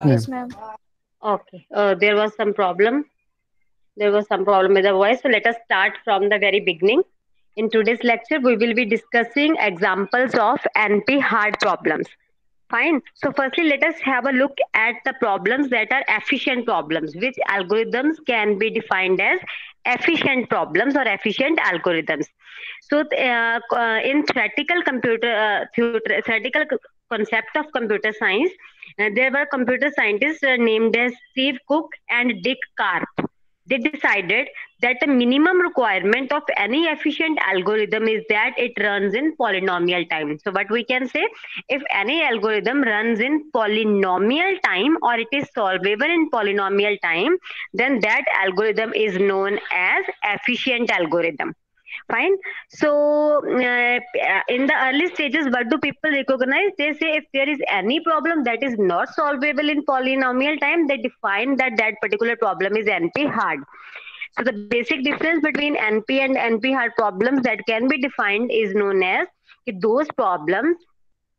Yes, Yes, ma'am. Okay. There was some problem. There was some problem with the voice. So let us start from the very beginning. In today's lecture, we will be discussing examples of NP hard problems. Fine. So firstly, let us have a look at the problems that are efficient problems. Which algorithms can be defined as efficient problems or efficient algorithms? So, in theoretical concept of computer science, there were computer scientists named as Steve Cook and Dick Karp. They decided that the minimum requirement of any efficient algorithm is that it runs in polynomial time. So, what we can say, if any algorithm runs in polynomial time or it is solvable in polynomial time, then that algorithm is known as efficient algorithm. Fine. So in the early stages, what do people recognize? They say if there is any problem that is not solvable in polynomial time, they define that that particular problem is NP hard. So the basic difference between NP and NP hard problems that can be defined is known as those problems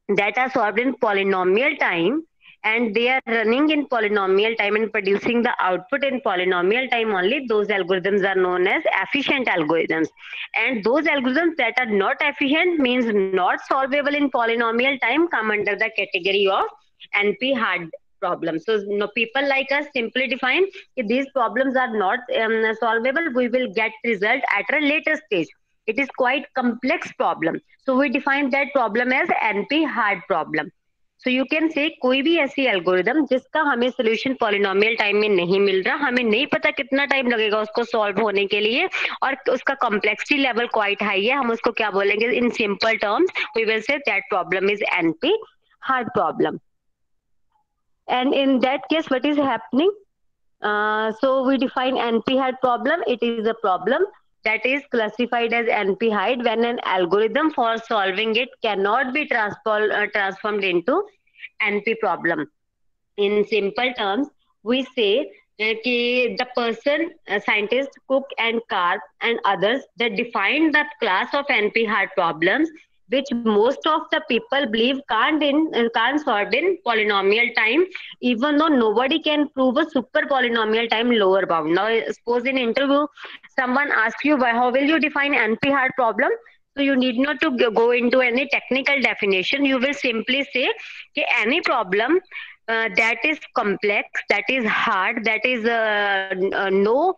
that are solved in polynomial time and they are running in polynomial time and producing the output in polynomial time only. Those algorithms are known as efficient algorithms, and those algorithms that are not efficient, means not solvable in polynomial time, come under the category of NP hard problems. So no, people like us simply define if these problems are not solvable, we will get result at a later stage. It is quite complex problem, so we define that problem as NP hard problem. So you can say कोई भी ऐसी algorithm जिसका हमें solution polynomial time में नहीं मिल रहा, हमें नहीं पता कितना टाइम लगेगा उसको सॉल्व होने के लिए, और उसका कॉम्प्लेक्सिटी लेवल क्वाइट हाई है, हम उसको क्या बोलेंगे in simple terms, we will say that problem is NP hard problem. And in that case, what is happening? So we define NP-hard problem. It is a problem that is classified as NP-hard when an algorithm for solving it cannot be transformed into NP problem. In simple terms, we say कि the person, scientist Cook and Karp and others, they defined the class of NP hard problems which most of the people believe can't solve in polynomial time, even though nobody can prove a super polynomial time lower bound. Now suppose in interview someone asks you, how will you define NP hard problem? So you need not to go into any technical definition. You will simply say कि any problem that is complex, that is hard, that is no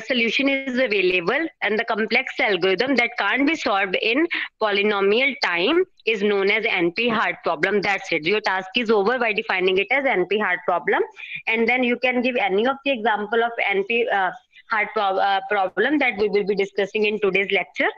solution is available, and the complex algorithm that can't be solved in polynomial time is known as NP hard problem. That's it. Your task is over by defining it as NP hard problem, and then you can give any of the example of NP problem that we will be discussing in today's lecture.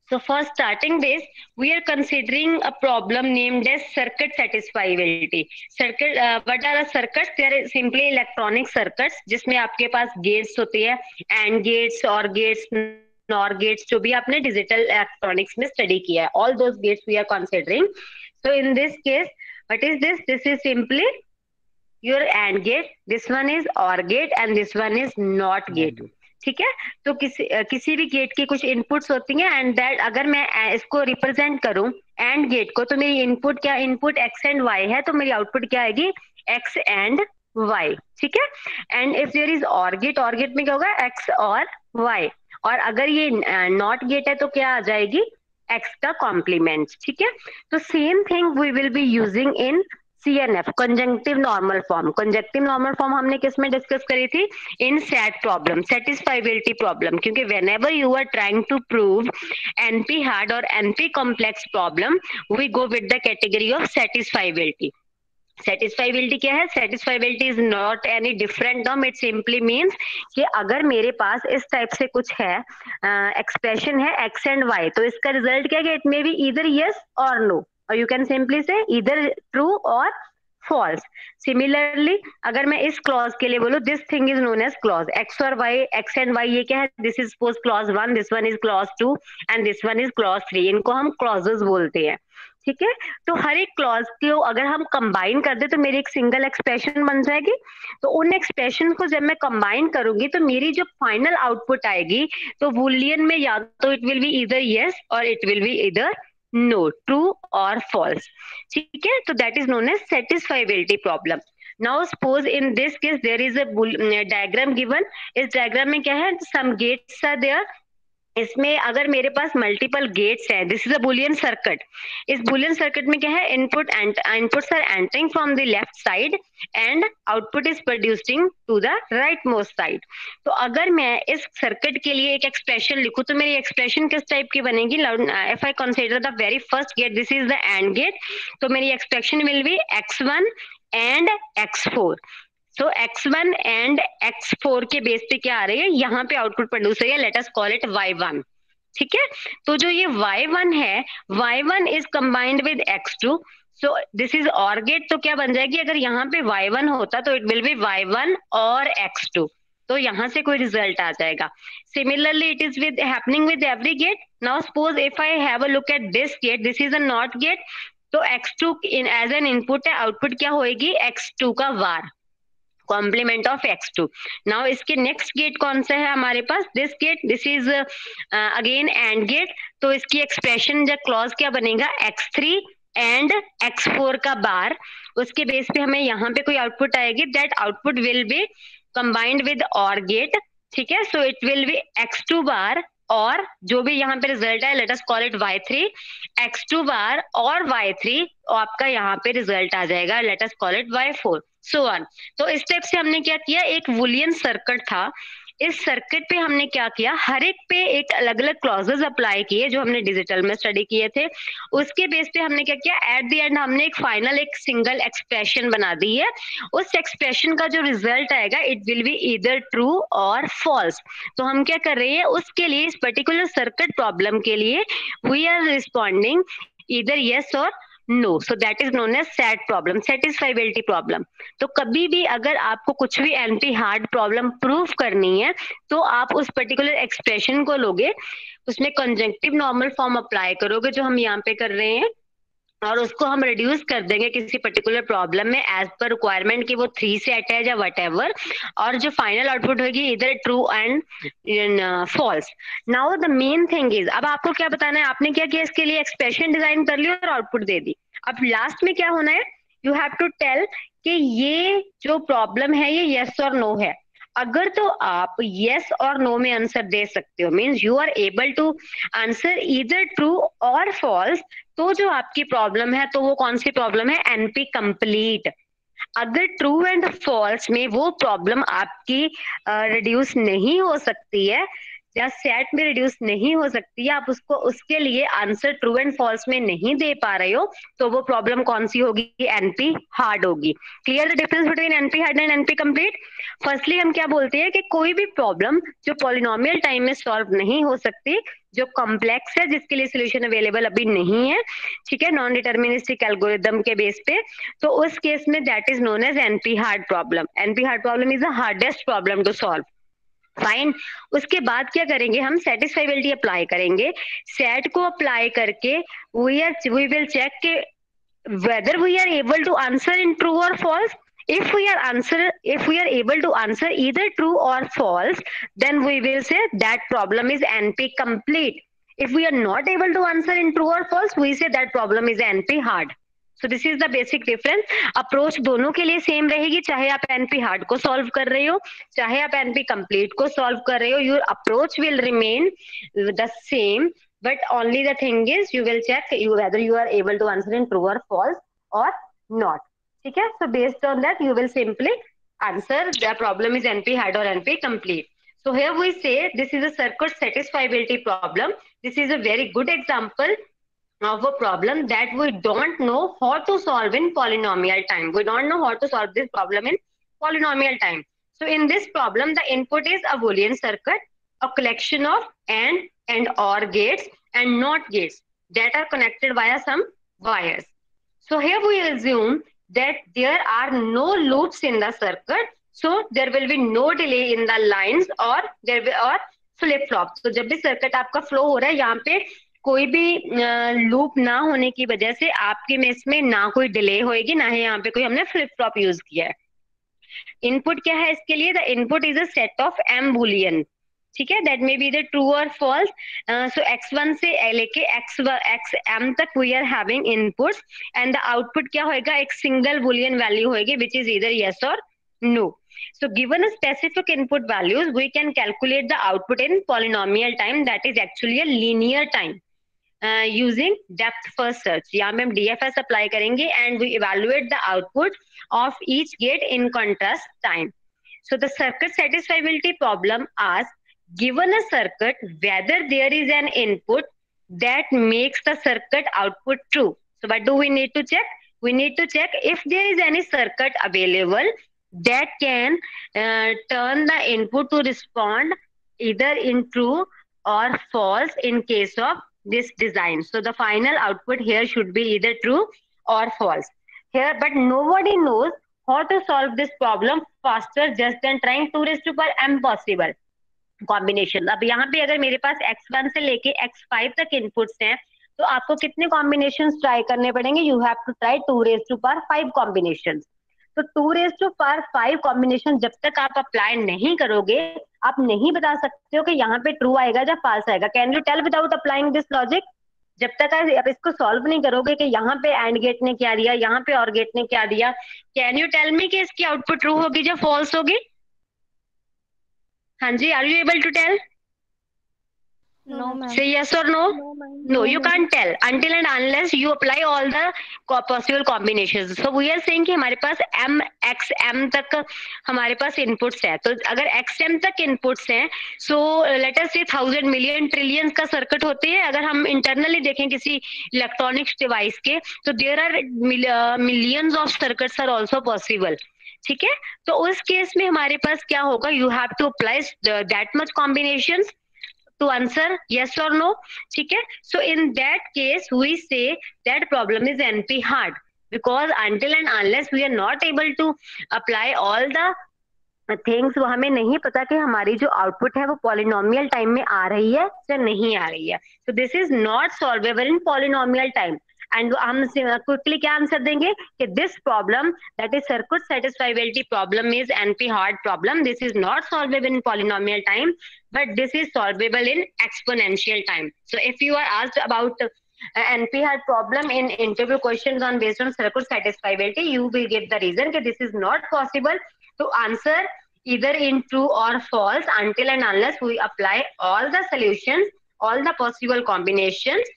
So for starting this, we are considering a problem named as circuit satisfiability. Circuit, what are the circuits? They are simply electronic circuits जिसमें आपके पास gates होती है, and gates, or gates, nor gates, जो भी आपने digital electronics में study किया है, all those gates we are considering. So in this case, what is this? This is simply your AND gate, this one is OR gate, and this one is NOT gate. ठीक है. तो किसी भी gate की कुछ inputs होती हैं, and that अगर मैं इसको रिप्रेजेंट करूं एंड गेट को, तो मेरी इनपुट क्या, इनपुट एक्स एंड वाई है, तो मेरी आउटपुट क्या आएगी, एक्स एंड वाई. ठीक है. And if there is OR gate में क्या होगा, एक्स और वाई. और अगर ये नॉट गेट है तो क्या आ जाएगी, एक्स का कॉम्प्लीमेंट. ठीक है. तो same thing we will be using in CNF, conjunctive normal form. Conjunctive normal form हमने किस में डिस्कस करी थी, in SAT problem, satisfiability problem. क्योंकि whenever you are trying to prove NP hard और NP complex problem, we go with the category of satisfiability. Satisfiability क्या है, satisfiability is not any different term, it simply means कि अगर मेरे पास इस type से कुछ है, एक्सप्रेशन है एक्स एंड वाई, तो इसका रिजल्ट क्या है, it may be either yes और नो, और you can simply say either true और फॉल्स. सिमिलरली अगर मैं इस क्लॉज के लिए बोलूं, this thing is known as clause X or Y, X and Y ये क्या है, this is suppose clause 1, this one is clause 2 and this one is clause 3. इनको हम क्लॉजेस बोलते हैं. ठीक है. तो हर एक क्लॉज को अगर हम कंबाइन कर दे तो मेरी एक सिंगल एक्सप्रेशन बन जाएगी. तो उन एक्सप्रेशन को जब मैं कंबाइन करूंगी तो मेरी जो फाइनल आउटपुट आएगी, तो बूलियन में या तो इट विल बी इधर यस और इट विल बी इधर नो, ट्रू और फॉल्स. ठीक है. तो that is known as satisfiability problem. Now suppose in this case there is a diagram given. इस डायग्राम में क्या है, सम गेट्स आर देयर. इसमें अगर मेरे पास मल्टीपल गेट्स है, this is a Boolean circuit. इस बुलियन सर्किट में क्या है, inputs are entering from the left side and output is producing to the right most side. तो अगर मैं इस सर्किट के लिए एक एक्सप्रेशन लिखूं तो मेरी एक्सप्रेशन किस टाइप की बनेगी. If I consider the very first gate, this is the AND gate, तो मेरी expression will be x1 and x4. So x1 and x4 के बेस पे क्या आ रही है, यहाँ पे आउटपुट प्रोड्यूस है, let us call it y1. ठीक है, तो जो ये y1 है, y1 is combined with x2. So this is OR gate. तो क्या बन जाएगी, अगर यहाँ पे y1 होता तो इट विल बी y1 और x2. तो यहाँ से कोई रिजल्ट आ जाएगा. Similarly it is with happening with every gate. Now suppose if I have a look at this gate, this is a not gate. तो x2 in as an input है, output क्या होएगी, x2 का bar, complement of x2. Now इसके next gate कौन सा है हमारे पास, this gate, this is again and gate. तो इसकी एक्सप्रेशन या क्लॉज क्या बनेगा, x3 एंड x4 का बार. उसके बेस पे हमें यहाँ पे कोई आउटपुट आएगी, that output will be combined with और गेट. ठीक है, so it will B x2 बार और जो भी यहाँ पे रिजल्ट है, let us call it y3, x2 बार और y3, और आपका यहाँ पे रिजल्ट आ जाएगा, late us call it y4, so on. तो इस टाइप से हमने क्या किया, एक वुलियन सर्किट था. इस सर्किट पे हमने क्या किया, हर एक पे एक अलग अलग क्लॉजेस अप्लाई किए जो हमने डिजिटल में स्टडी किए थे. उसके बेस पे हमने क्या किया, एट द एंड हमने एक फाइनल एक सिंगल एक्सप्रेशन बना दी है. उस एक्सप्रेशन का जो रिजल्ट आएगा, it will be either true और फॉल्स. तो हम क्या कर रहे हैं, उसके लिए, इस पर्टिकुलर सर्किट प्रॉब्लम के लिए we are responding either yes और no. So that is known as SAT problem, satisfiability problem. तो कभी भी अगर आपको कुछ भी एनपी हार्ड प्रॉब्लम प्रूफ करनी है तो आप उस पर्टिकुलर एक्सप्रेशन को लोगे, उसमें कंजंक्टिव नॉर्मल फॉर्म अप्लाई करोगे जो हम यहाँ पे कर रहे हैं, और उसको हम रिड्यूस कर देंगे किसी पर्टिकुलर प्रॉब्लम में एज पर रिक्वायरमेंट कि वो 3 सेट है या वट एवर, और जो फाइनल आउटपुट होगी इधर true and false. Now the main thing is, अब आपको क्या बताना है, आपने क्या किया, इसके लिए एक्सप्रेशन डिजाइन कर ली और आउटपुट दे दी. अब लास्ट में क्या होना है, यू हैव टू टेल कि ये जो प्रॉब्लम है ये यस और नो है. अगर तो आप यस और नो में आंसर दे सकते हो, means you are able to answer either true और फॉल्स, तो जो आपकी प्रॉब्लम है, तो वो कौन सी प्रॉब्लम है, एनपी कंप्लीट. अगर ट्रू एंड फॉल्स में वो प्रॉब्लम आपकी रिड्यूस नहीं हो सकती है या सेट में रिड्यूस नहीं हो सकती है, आप उसको उसके लिए आंसर ट्रू एंड फॉल्स में नहीं दे पा रहे हो, तो वो प्रॉब्लम कौन सी होगी, एनपी हार्ड होगी. Clear the difference between NP hard and NP complete. Firstly हम क्या बोलते हैं कि कोई भी प्रॉब्लम जो पॉलिनोमियल टाइम में सॉल्व नहीं हो सकती, जो कॉम्प्लेक्स है, जिसके लिए सोल्यूशन अवेलेबल अभी नहीं है, ठीक है, नॉन डिटर्मिनिस्टिक एल्गोरिदम के बेस पे, तो उस केस में that is known as NP hard problem. NP hard problem is the hardest problem to solve. Fine. उसके बाद क्या करेंगे, हम सेटिस्फाइबिलिटी अप्लाई करेंगे. सेट को अप्लाई करके वी विल चेक के whether we are able to answer in true or false. If we are able to answer either true or false, then we will say that problem is NP complete. If we are not able to answer in true or false, we say that problem is NP hard. So this is the basic difference. Approach दोनों के लिए same रहेगी, चाहे आप NP hard को solve कर रहे हो, चाहे आप एनपी कंप्लीट को सॉल्व कर रहे हो, your approach will remain the same. But only the thing is you will check whether you are able to answer in true or false or not. ठीक है, so based on that you will simply answer the problem is NP hard or NP complete. So here we say this is a circuit satisfiability problem. This is a very good example of a problem that we don't know how to solve in polynomial time. We don't know how to solve this problem in polynomial time. So in this problem the input is a Boolean circuit, a collection of and or gates and not gates that are connected via some wires. So here we assume that there are no loops in the circuit, so there will be no delay in the lines or there will or flip flop. So जब भी circuit आपका flow हो रहा है, यहाँ पे कोई भी लूप ना होने की वजह से आपके में इसमें ना कोई डिले होएगी, ना ही यहाँ पे कोई हमने फ्लिप फ्लॉप यूज किया है. इनपुट क्या है इसके लिए, the input is a set of M Boolean. ठीक है, that may be the true और फॉल्स. सो x1 से लेके xm तक we are having inputs and the output क्या होएगा, एक सिंगल बुलियन वैल्यू होएगी विच इज ईदर यस और no. So given a specific input values, we can calculate the output in polynomial time, that is actually a linear time. Using depth first search, यहाँ पे हम DFS apply करेंगे and we evaluate the output of each gate in contrast time. So the circuit satisfiability problem asks, given a circuit, whether there is an input that makes the circuit output true. So what do we need to check? We need to check if there is any circuit available that can turn the input to respond either in true or false in case of this design. So the final output here should be either true or false here, but nobody knows how to solve this problem faster just than trying 2 raised to power m possible combination. अब यहाँ पे अगर मेरे पास x1 से लेके x5 तक inputs हैं, तो आपको कितने कॉम्बिनेशन ट्राई करने पड़ेंगे? You have to try 2 raised to power 5 combination. तो 2 raised to power 5 कॉम्बिनेशन जब तक आप अप्लाई नहीं करोगे, आप नहीं बता सकते हो कि यहाँ पे ट्रू आएगा या फॉल्स आएगा. Can you tell without applying this logic? जब तक आप इसको सॉल्व नहीं करोगे कि यहाँ पे एंड गेट ने क्या दिया, यहाँ पे और गेट ने क्या दिया, कैन यू टेल मी कि इसकी आउटपुट ट्रू होगी या फॉल्स होगी? हाँ जी, are you able to tell? No, ma'am. Say yes or no? No, ma'am. No, you can't tell until and unless you apply all the possible combinations. So we are saying कि हमारे पास m x m तक हमारे पास inputs है. तो अगर x m तक inputs हैं, so let us say 1000 million trillions का circuit होते हैं. अगर हम internally देखें किसी electronics device के, तो there are millions of circuits are also possible. ठीक है, तो उस केस में हमारे पास क्या होगा? You have to apply that much combinations to answer yes or no. ठीक है, so in that case we say that problem is NP hard because until and unless we are not able to apply all the things, वो हमें नहीं पता कि हमारी जो output है वो पॉलिनोमियल टाइम में आ रही है या नहीं आ रही है. so this is not solvable in polynomial time. And हम क्विकली क्या आंसर देंगे कि this problem that is circuit satisfiability problem is NP hard problem. This is not solvable in polynomial time, but this is solvable in exponential time. So if you are asked about NP hard problem in interview questions on based on circuit satisfiability, you will give the reason that this is not possible to answer either in true or false until and unless we apply all the solutions, all the possible combinations.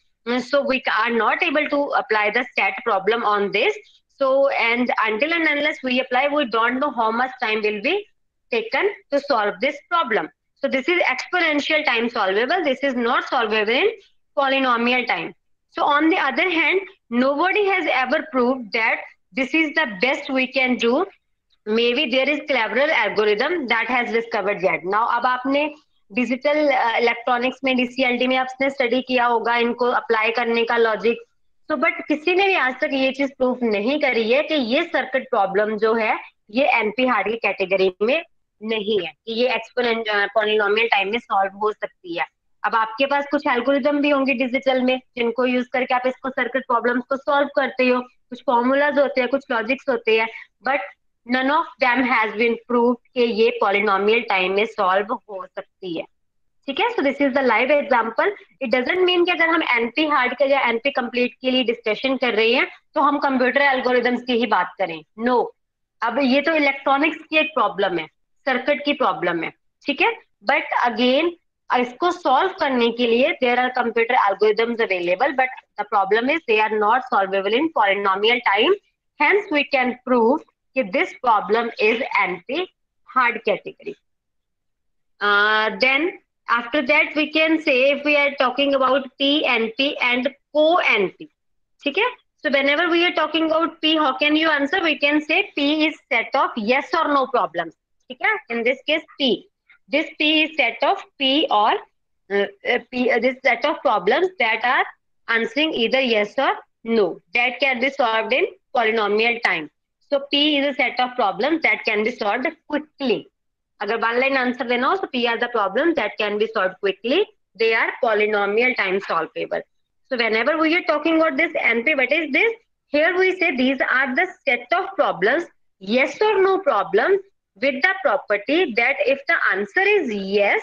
So we are not able to apply the stat problem on this. So and until and unless we apply, we don't know how much time will be taken to solve this problem. So this is exponential time solvable. This is not solvable in polynomial time. So on the other hand, nobody has ever proved that this is the best we can do. Maybe there is cleverer algorithm that has discovered that. Now अब आपने digital electronics में DCLT में आपने study किया होगा इनको apply करने का लॉजिक. तो बट किसी ने भी आज तक ये चीज प्रूफ नहीं करी है कि ये सर्किट प्रॉब्लम जो है ये NP हार्ड की कैटेगरी में नहीं है, कि ये एक्सपोनेंशियल पॉलिनोमियल टाइम में सॉल्व हो सकती है. अब आपके पास कुछ एल्गोरिदम भी होंगे डिजिटल में जिनको यूज करके आप इसको सर्किट प्रॉब्लम्स को सॉल्व करते हो. कुछ फॉर्मूलाज होते हैं, कुछ लॉजिक्स होते हैं, but none of them has been proved कि ये polynomial time में solve हो सकती है. ठीक है, so this is the live example. It doesn't mean कि अगर हम NP hard के या NP complete के लिए डिस्कशन कर रहे हैं तो हम कंप्यूटर एल्गोरिदम्स की ही बात करें. नो, अब ये तो इलेक्ट्रॉनिक्स की एक प्रॉब्लम है, सर्किट की प्रॉब्लम है. ठीक है, बट अगेन इसको सॉल्व करने के लिए there are computer algorithms available, but the problem is they are not solvable in polynomial time. Hence we can prove कि this problem is NP hard category. Then after that we can say if we are talking about P, NP and co-NP. ठीक है, so whenever we are talking about P, how can you answer? We can say P is set of yes or no problems. ठीक है, in this case P, this P is set of P or this set of problems that are answering either yes or no, that can be solved in polynomial time. So P is a set of problems that can be solved quickly. अगर one line answer देना हो, so P are the problems that can be solved quickly. They are polynomial time solvable. So whenever we are talking about this NP, what is this? Here we say these are the set of problems, yes or no problems, with the property that if the answer is yes,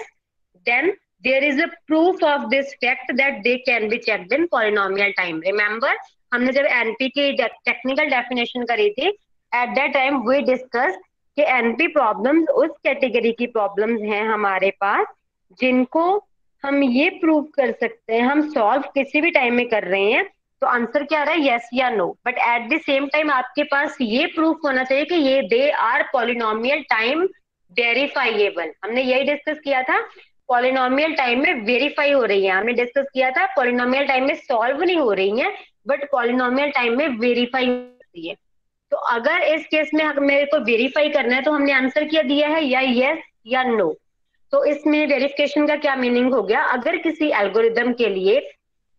then there is a proof of this fact that they can be checked in polynomial time. Remember, हमने जब NP की technical definition करी थी, at that time we discuss कि NP problems उस category की problems हैं हमारे पास जिनको हम ये प्रूव कर सकते हैं, हम सॉल्व किसी भी टाइम में कर रहे हैं तो आंसर क्या आ रहा है, यस या no, but at the same time आपके पास ये प्रूफ होना चाहिए कि ये they are polynomial time verifiable. हमने यही डिस्कस किया था, पॉलिनोमियल टाइम में वेरीफाई हो रही है, हमने डिस्कस किया था पॉलिनोमियल टाइम में सॉल्व नहीं हो रही है बट पॉलिनोमियल टाइम में वेरीफाई होती है। तो अगर इस केस में मेरे को वेरीफाई करना है तो हमने आंसर क्या दिया है, या यस या नो। तो इसमें वेरिफिकेशन का क्या मीनिंग हो गया, अगर किसी एल्गोरिदम के लिए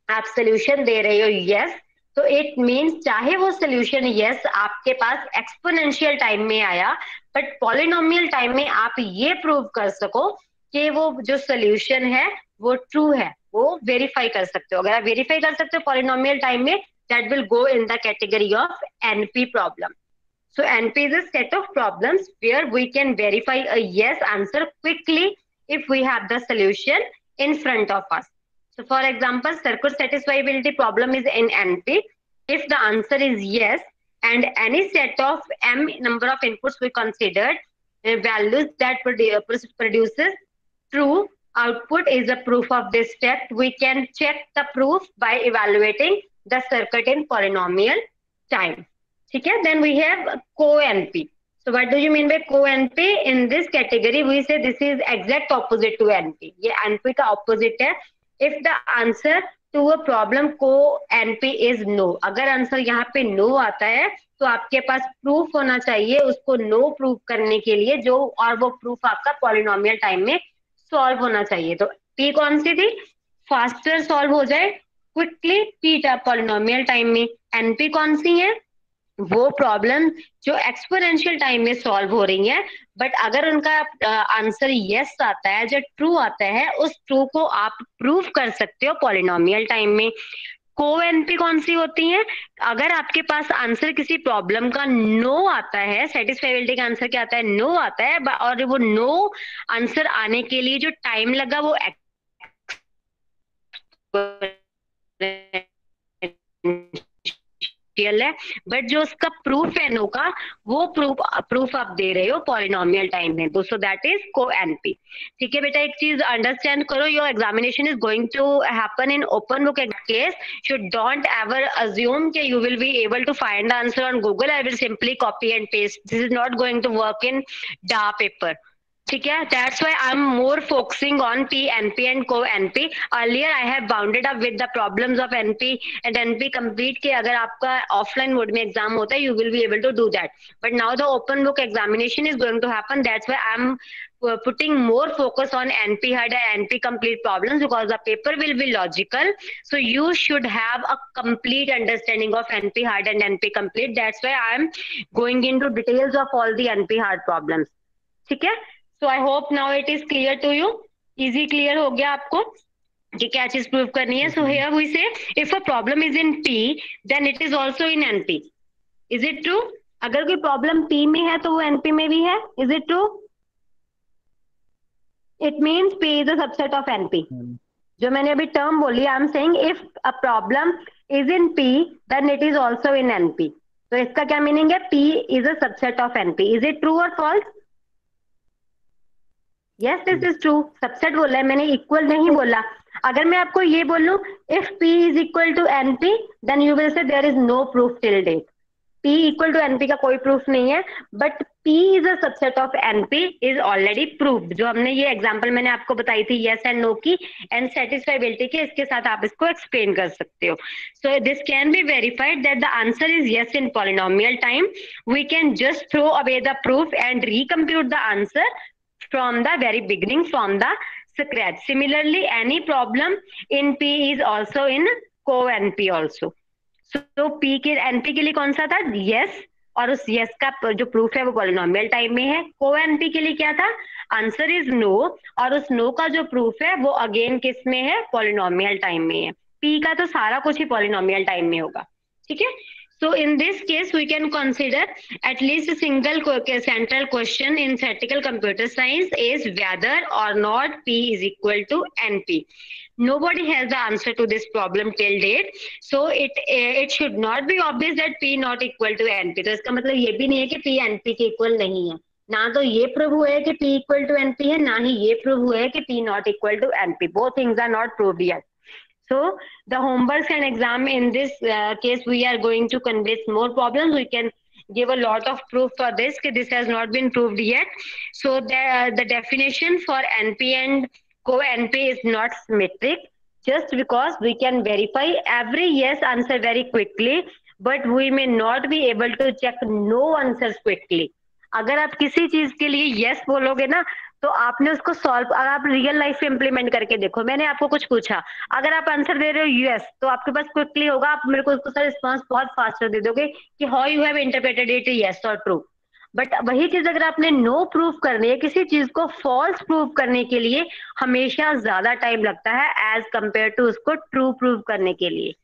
आप सोल्यूशन दे रहे हो यस, तो इट मीन्स चाहे वो सोल्यूशन यस आपके पास एक्सपोनेंशियल टाइम में आया बट पॉलिनोमियल टाइम में आप ये प्रूव कर सको कि वो जो सोल्यूशन है वो ट्रू है, वो वेरीफाई कर सकते हो। अगर आप वेरीफाई कर सकते हो पॉलिनोमियल टाइम में, that will go in the category of NP problem. So NP is a set of problems where we can verify a yes answer quickly if we have the solution in front of us. So for example, circuit satisfiability problem is in NP. If the answer is yes and any set of m number of inputs we considered, values that produces true output is a proof of this fact. We can check the proof by evaluating the circuit in polynomial time. ठीक है, then we have co-NP. So what do you mean by co-NP? In this category we say this is exact opposite to NP. ये NP का opposite है. If the answer to a problem co-NP is no, अगर answer यहाँ पे no आता है तो आपके पास प्रूफ होना चाहिए उसको नो प्रूफ करने के लिए, जो और वो प्रूफ आपका पॉलिनोमियल टाइम में सॉल्व होना चाहिए। तो P कौन सी थी, फास्टर सॉल्व हो जाए क्विकली P पॉलिनोमियल टाइम में। NP कौन सी है, वो प्रॉब्लम जो एक्सपोनेंशियल टाइम में सॉल्व हो रही है बट अगर उनका आंसर यस आता है, जो ट्रू आता है, उस ट्रू को आप प्रूव कर सकते हो पॉलिनोमियल टाइम में। को-एनपी कौन सी होती है, अगर आपके पास आंसर किसी प्रॉब्लम का नो आता है, सेटिस्फाइबिलिटी का आंसर क्या आता है, नो आता है, और वो नो आंसर आने के लिए जो टाइम लगा वो है, बट जो उसका प्रूफ है नो का, वो प्रूफ आप दे रहे हो पॉलिनोमियल टाइम में। So that is co NP. ठीक है बेटा, एक चीज अंडरस्टैंड करो, your examination is going to happen in open book case. You don't ever assume कि you will be able to find the answer on Google. I will simply copy and paste, this is not going to work in the paper. ठीक है, that's why I am more focusing on P, NP and co-NP. Earlier I have bounded up with the problems of NP and NP complete के अगर आपका offline mode में exam होता है, you will be able to do that. But now the open book examination is going to happen. That's why I'm putting more focus on NP hard and NP complete problems because the paper will be logical. So you should have a complete understanding of NP hard and NP complete. That's why I'm going into details of all the NP hard problems. ठीक है, so I hope now it is clear to you. Easy clear हो गया आपको कि क्या चीज prove करनी है। So here we say if a problem is in P then it is also in NP. Is it true? अगर कोई प्रॉब्लम P में है तो वो NP में भी है। Is it true? It means P is a subset of NP. जो मैंने अभी टर्म बोली, I am saying if a problem is in P then it is also in NP. तो इसका क्या मीनिंग है, P is a subset of NP. Is it true or false? Yes this is true, subset बोला है मैंने, equal नहीं बोला। अगर मैं आपको ये बोलूं if P is equal to NP then you will say there is no proof till date. P equal to NP का कोई प्रूफ नहीं है, but P is a subset of NP is already proved. जो हमने ये example मैंने आपको बताई थी यस एंड नो की एंड सेटिस्फाइबिलिटी की, इसके साथ आप इसको एक्सप्लेन कर सकते हो। So this can be verified that the answer is yes in polynomial time. We can just throw away the proof and recompute the answer from the very beginning, from the scratch. Similarly, any problem in P is also in co-NP also. So P के NP के लिए कौन सा था, yes, और उस yes का जो प्रूफ है वो पॉलिनोमियल टाइम में है। co-NP के लिए क्या था, आंसर इज नो, और उस नो का जो प्रूफ है वो अगेन किस में है, पॉलिनोमियल टाइम में है। P का तो सारा कुछ ही पॉलिनोमियल टाइम में होगा। ठीक है, So in this case, we can consider at least a single central question in theoretical computer science is whether or not P is equal to NP. Nobody has the answer to this problem till date. So it should not be obvious that P not equal to NP. तो इसका मतलब ये भी नहीं है कि P NP के equal नहीं है. ना तो ये प्रूव हुआ है कि P equal to NP है, ना ही ये प्रूव हुआ है कि P not equal to NP. Both things are not proved yet. So the homeworks and exam in this case, we are going to convince more problems. We can give a lot of proof for this. This has not been proved yet. So the definition for NP and co-NP is not symmetric. Just because we can verify every yes answer very quickly, but we may not be able to check no answers quickly. अगर आप किसी चीज के लिए yes बोलोगे ना, तो आपने उसको सॉल्व, अगर आप रियल लाइफ में इम्प्लीमेंट करके देखो, मैंने आपको कुछ पूछा, अगर आप आंसर दे रहे हो यूएस, तो आपके पास क्विकली होगा, आप मेरे को उसको सर रिस्पॉन्स बहुत फास्टर दे दोगे कि how you have interpreted it yes और ट्रू. बट वही चीज अगर आपने नो प्रूव करनी है, किसी चीज को फॉल्स प्रूव करने के लिए हमेशा ज्यादा टाइम लगता है एज कंपेयर टू उसको ट्रू प्रूव करने के लिए.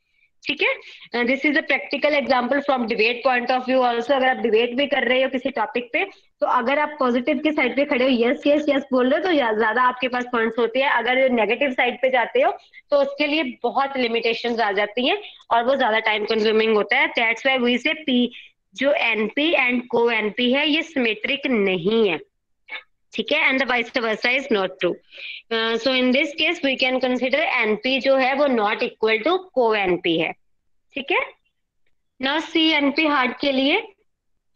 ठीक है, this is a practical example from debate point of view also. अगर आप डिबेट भी कर रहे हो किसी टॉपिक पे, तो अगर आप पॉजिटिव के साइड पे खड़े हो, यस यस यस बोल रहे हो, तो ज्यादा आपके पास पॉइंट्स होते हैं. अगर नेगेटिव साइड पे जाते हो तो उसके लिए बहुत लिमिटेशंस आ जाती हैं और वो ज्यादा टाइम कंज्यूमिंग होता है. That's why we say P जो एनपी एंड को एनपी है ये सिमेट्रिक नहीं है. ठीक है, and the vice versa is not true. So in this case we can consider NP जो है वो नॉट इक्वल टू को एनपी है. ठीक है, नाउ सी एनपी हार्ड के लिए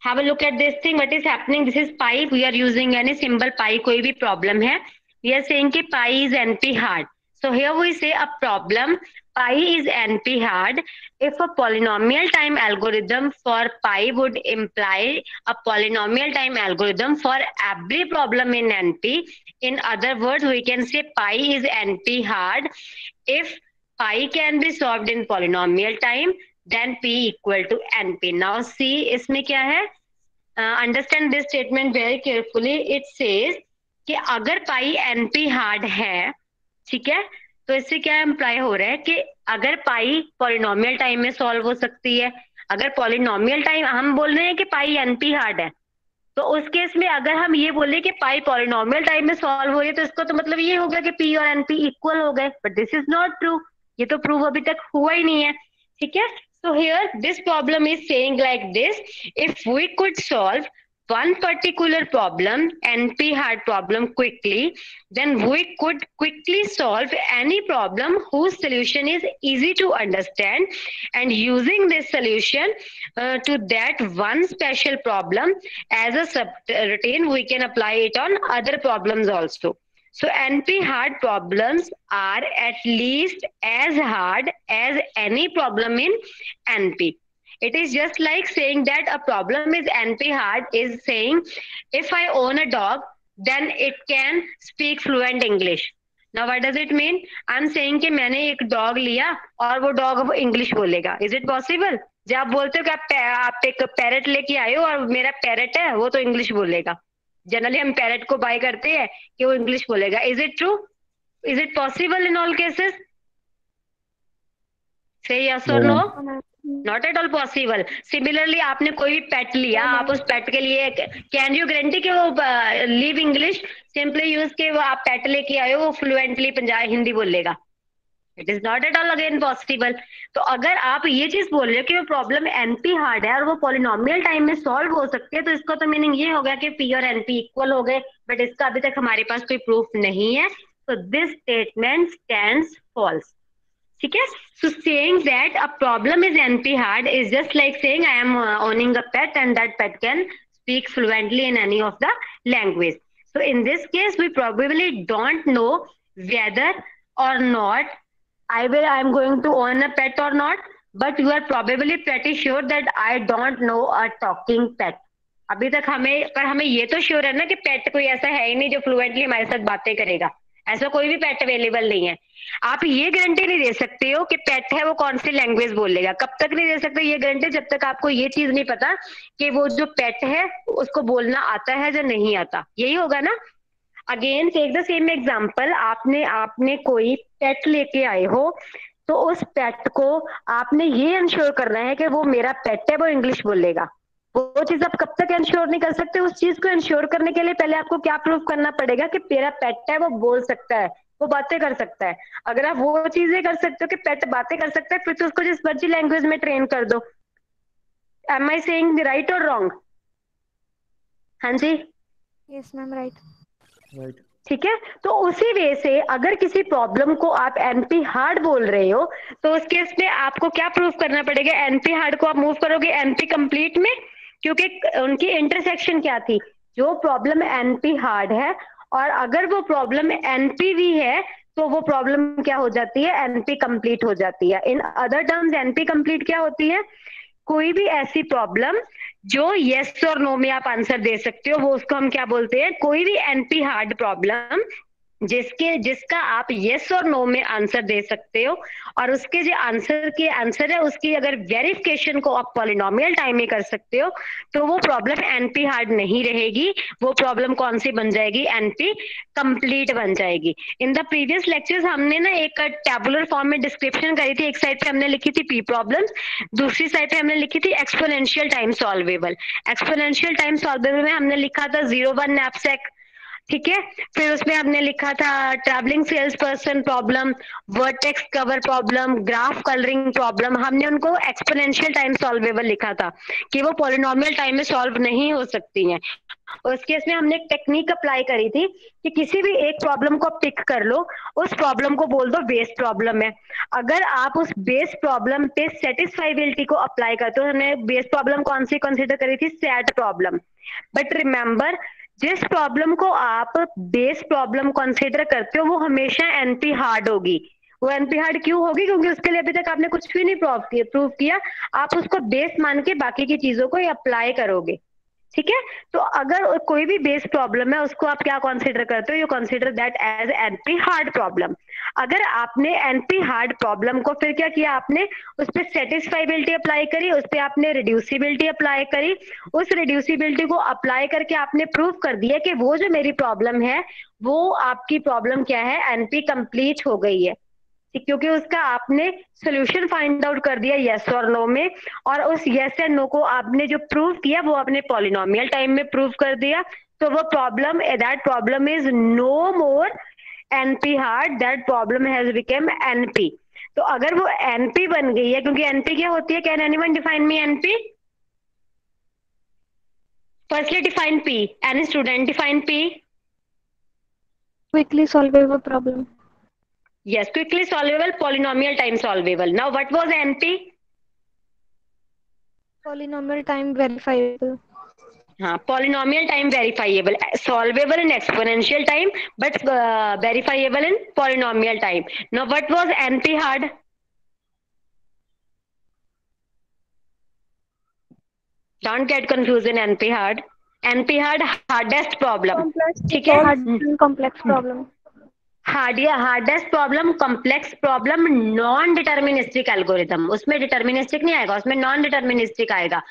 have a look at this thing. What is happening? This is pi. We are using any symbol pi. कोई भी problem है, we are saying कि pi is NP hard. So here we say a problem pi is NP hard if a polynomial time algorithm for pi would imply a polynomial time algorithm for every problem in NP. In other words, we can say pi is NP hard if pi can be solved in polynomial time, then P equal to NP. Now see इसमें क्या है, understand this statement very carefully. It says कि अगर पाई NP hard है, ठीक है, तो इससे क्या इम्प्लाई हो रहा है कि अगर पाई पॉलिनोमियल टाइम में सॉल्व हो सकती है. अगर पॉलिनोमियल टाइम हम बोल रहे हैं कि पाई एनपी हार्ड है, तो उस केस में अगर हम ये बोले कि पाई पॉलिनोमियल टाइम में सॉल्व हो रही है, तो इसको तो मतलब ये हो गया कि पी और एनपी इक्वल हो गए. But this is not true. ये तो प्रूव अभी तक हुआ ही नहीं है. ठीक है, so here this problem is saying like this: if we could solve one particular problem, NP hard problem, quickly, then we could quickly solve any problem whose solution is easy to understand, and using this solution to that one special problem as a subroutine, we can apply it on other problems also. So NP hard problems are at least as hard as any problem in NP. It is just like saying that a problem is NP hard is saying if I own a dog, then it can speak fluent English. Now what does it mean? I'm saying कि मैंने एक dog लिया और वो dog अब English बोलेगा. Is it possible? जब आप बोलते हो कि आप एक पैरट लेके आए हो और मेरा पैरट है वो तो इंग्लिश बोलेगा. जनरली हम पैरट को बाय करते हैं कि वो इंग्लिश बोलेगा. Is it true? Is it possible in all cases? Say yes और no? Not at all possible. Similarly आपने कोई भी पेट लिया, आप उस पेट के लिए कैन यू गारंटी कि वो लिव इंग्लिश? सिंपली यूज के वो आप पेट लेके आए हो वो फ्लुएंटली पंजाबी हिंदी बोलेगा. It is not at all again possible. तो अगर आप ये चीज बोल रहे हो कि वो प्रॉब्लम एनपी हार्ड है और वो पॉलिनोमियल टाइम में सॉल्व हो सकती है, तो इसका तो मीनिंग ये हो गया कि पी और एनपी इक्वल हो गए. बट इसका अभी तक हमारे पास कोई प्रूफ नहीं है. तो दिस स्टेटमेंट स्टैंड्स फॉल्स. ठीक है, so saying that a problem is NP hard is just like saying I am owning a pet and that pet can speak fluently in any of the language. So in this case we probably don't know whether or not I am going to own a pet or not, but you are probably pretty sure that I don't know a talking pet. अभी तक हमें ये तो sure है ना कि पेट कोई ऐसा है ही नहीं जो फ्लुएंटली हमारे साथ बातें करेगा. ऐसा कोई भी पेट अवेलेबल नहीं है. आप ये गारंटी नहीं दे सकते हो कि पेट है वो कौन सी लैंग्वेज बोलेगा. कब तक नहीं दे सकते ये गारंटी? जब तक आपको ये चीज नहीं पता कि वो जो पेट है उसको बोलना आता है या नहीं आता. यही होगा ना. Again take the same example. आपने कोई पेट लेके आए हो, तो उस पेट को आपने ये इंश्योर करना है कि वो मेरा पेट है, वो इंग्लिश बोलेगा। वो चीज आप कब तक इंश्योर नहीं कर सकते? उस चीज को इंश्योर करने के लिए पहले आपको क्या प्रूव करना पड़ेगा कि मेरा पेट है, वो बोल सकता है, वो बातें कर सकता है। अगर आप वो चीजें कर सकते हो कि पेट बातें कर सकता है, फिर तो उसको जिस मर्जी लैंग्वेज में ट्रेन कर दो। एम आई सेइंग राइट और रॉन्ग? हाँ जी, यस मैम, राइट। राइट। ठीक है। तो उसी वे से अगर किसी प्रॉब्लम को आप एनपी हार्ड बोल रहे हो, तो उस केस में आपको क्या प्रूव करना पड़ेगा? एनपी हार्ड को आप मूव करोगे एनपी कंप्लीट में, क्योंकि उनकी इंटरसेक्शन क्या थी? जो प्रॉब्लम एनपी हार्ड है और अगर वो प्रॉब्लम एनपीवी है, तो वो प्रॉब्लम क्या हो जाती है? एनपी कंप्लीट हो जाती है। In other terms NP complete क्या होती है? कोई भी ऐसी प्रॉब्लम जो यस और नो में आप आंसर दे सकते हो, वो उसको हम क्या बोलते हैं? कोई भी एनपी हार्ड प्रॉब्लम जिसका आप यस और नो में आंसर दे सकते हो, और उसके जो आंसर है उसकी अगर वेरिफिकेशन को आप पॉलिनोमियल टाइम में कर सकते हो, तो वो प्रॉब्लम एनपी हार्ड नहीं रहेगी। वो प्रॉब्लम कौन सी बन जाएगी? एनपी कंप्लीट बन जाएगी। इन द प्रीवियस लेक्चर्स हमने ना एक टैबुलर फॉर्म में डिस्क्रिप्शन करी थी। एक साइड पे हमने लिखी थी पी प्रॉब्लम्स, दूसरी साइड पे हमने लिखी थी exponential time solvable. Exponential time solvable में हमने लिखा था 0-1 नैपसैक, ठीक है। फिर उसमें हमने लिखा था travelling sales person problem, vertex cover problem, graph colouring problem. हमने उनको एक्सपोनेंशियल टाइम सॉल्वेबल लिखा था कि वो पॉलिनोमियल टाइम में सॉल्व नहीं हो सकती हैं। उस केस में हमने एक टेक्निक अप्लाई करी थी कि किसी भी एक प्रॉब्लम को पिक कर लो, उस प्रॉब्लम को बोल दो बेस प्रॉब्लम है। अगर आप उस बेस प्रॉब्लम पे सेटिस्फाइबिलिटी को अप्लाई करते हो, हमने बेस प्रॉब्लम कौन सी कंसीडर करी थी? SAT problem. बट रिमेंबर, जिस प्रॉब्लम को आप बेस प्रॉब्लम कंसीडर करते हो वो हमेशा एनपी हार्ड होगी। वो एनपी हार्ड क्यों होगी? क्योंकि उसके लिए अभी तक आपने कुछ भी नहीं प्रूव किया, आप उसको बेस मान के बाकी की चीजों को अप्लाई करोगे, ठीक है। तो अगर कोई भी बेस प्रॉब्लम है उसको आप क्या कंसीडर करते हो? You consider that as NP hard problem. अगर आपने एनपी हार्ड प्रॉब्लम को फिर क्या किया? आपने उस पर सेटिस्फाइबिलिटी अप्लाई करी, उस पर आपने रिड्यूसिबिलिटी अप्लाई करी। उस रिड्यूसिबिलिटी को अप्लाई करके आपने प्रूव कर दिया कि वो जो मेरी प्रॉब्लम है वो आपकी प्रॉब्लम क्या है? एनपी कंप्लीट हो गई है, क्योंकि उसका आपने सोल्यूशन फाइंड आउट कर दिया यस और नो में, और उस यस एंड नो को आपने जो प्रूव किया वो आपने पॉलिनोमियल टाइम में प्रूव कर दिया। तो वो problem, that problem is no more NP hard, that problem has become NP. तो अगर वो एनपी बन गई है, क्योंकि एनपी क्या होती है? Can anyone define me NP? Firstly define P, any student define P? Quickly solvable problem. Yes, quickly solvable polynomial time solvable. Now what was NP? Polynomial time verifiable. हाँ, polynomial time verifiable, solvable in exponential time, but verifiable in polynomial time. Now what was NP hard? Don't get confused in NP hard. NP hard, hardest problem. Complex to ठीक है? solve complex problem. Hardest problem, complex problem, non deterministic algorithm. उसमें deterministic नहीं आएगा, उसमें non deterministic आएगा।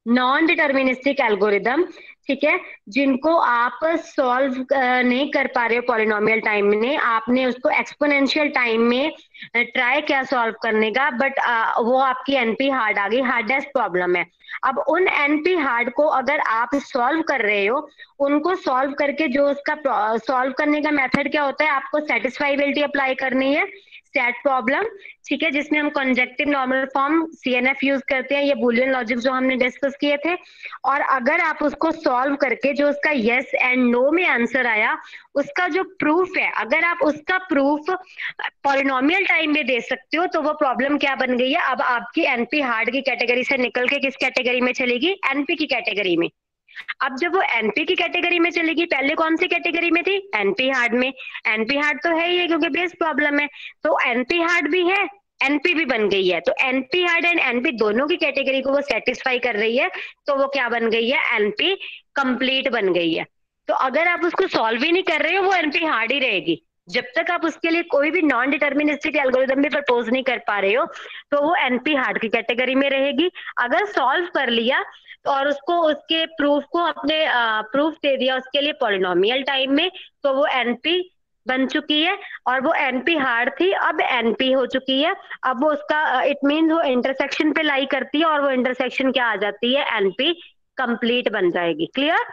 Non deterministic algorithm, ठीक है, जिनको आप सॉल्व नहीं कर पा रहे हो पॉलिनोमियल टाइम में, आपने उसको एक्सपोनेंशियल टाइम में ट्राई किया सॉल्व करने का, बट वो आपकी एनपी हार्ड आ गई, हार्डेस्ट प्रॉब्लम है। अब उन एनपी हार्ड को अगर आप सॉल्व कर रहे हो, उनको सॉल्व करके जो उसका सॉल्व करने का मेथड क्या होता है? आपको सेटिस्फाइबिलिटी अप्लाई करनी है, सेट प्रॉब्लम, ठीक है, जिसमें हम conjunctive normal form CNF use करते हैं, ये बूलियन लॉजिक जो हमने डिस्कस किए थे। और अगर आप उसको सॉल्व करके जो उसका यस एंड नो में आंसर आया, उसका जो प्रूफ है, अगर आप उसका प्रूफ पॉलिनोमियल टाइम में दे सकते हो, तो वो प्रॉब्लम क्या बन गई है? अब आपकी एनपी हार्ड की कैटेगरी से निकल के किस कैटेगरी में चलेगी? एनपी की कैटेगरी में। अब जब वो एनपी की कैटेगरी में चलेगी, पहले कौन सी कैटेगरी में थी? एनपी हार्ड में। एनपी हार्ड तो है ही है क्योंकि बेस प्रॉब्लम है, तो एनपी हार्ड भी है, एनपी भी बन गई है। तो एनपी हार्ड एंड एनपी दोनों की कैटेगरी को वो सेटिस्फाई कर रही है, तो वो क्या बन गई है? एनपी कंप्लीट बन गई है। तो अगर आप उसको सॉल्व ही नहीं कर रहे हो, वो एनपी हार्ड ही रहेगी। जब तक आप उसके लिए कोई भी नॉन डिटर्मिनिस्टिक एल्गोरिदम भी प्रपोज नहीं कर पा रहे हो, तो वो एनपी हार्ड की कैटेगरी में रहेगी। अगर सॉल्व कर लिया और उसको, उसके प्रूफ को अपने प्रूफ दे दिया उसके लिए पॉलिनोमियल टाइम में, तो वो एनपी बन चुकी है और वो एनपी हार्ड थी, अब एनपी हो चुकी है। अब वो उसका इट मीन वो इंटरसेक्शन पे लाई करती है और वो इंटरसेक्शन क्या आ जाती है, एनपी कंप्लीट बन जाएगी। क्लियर?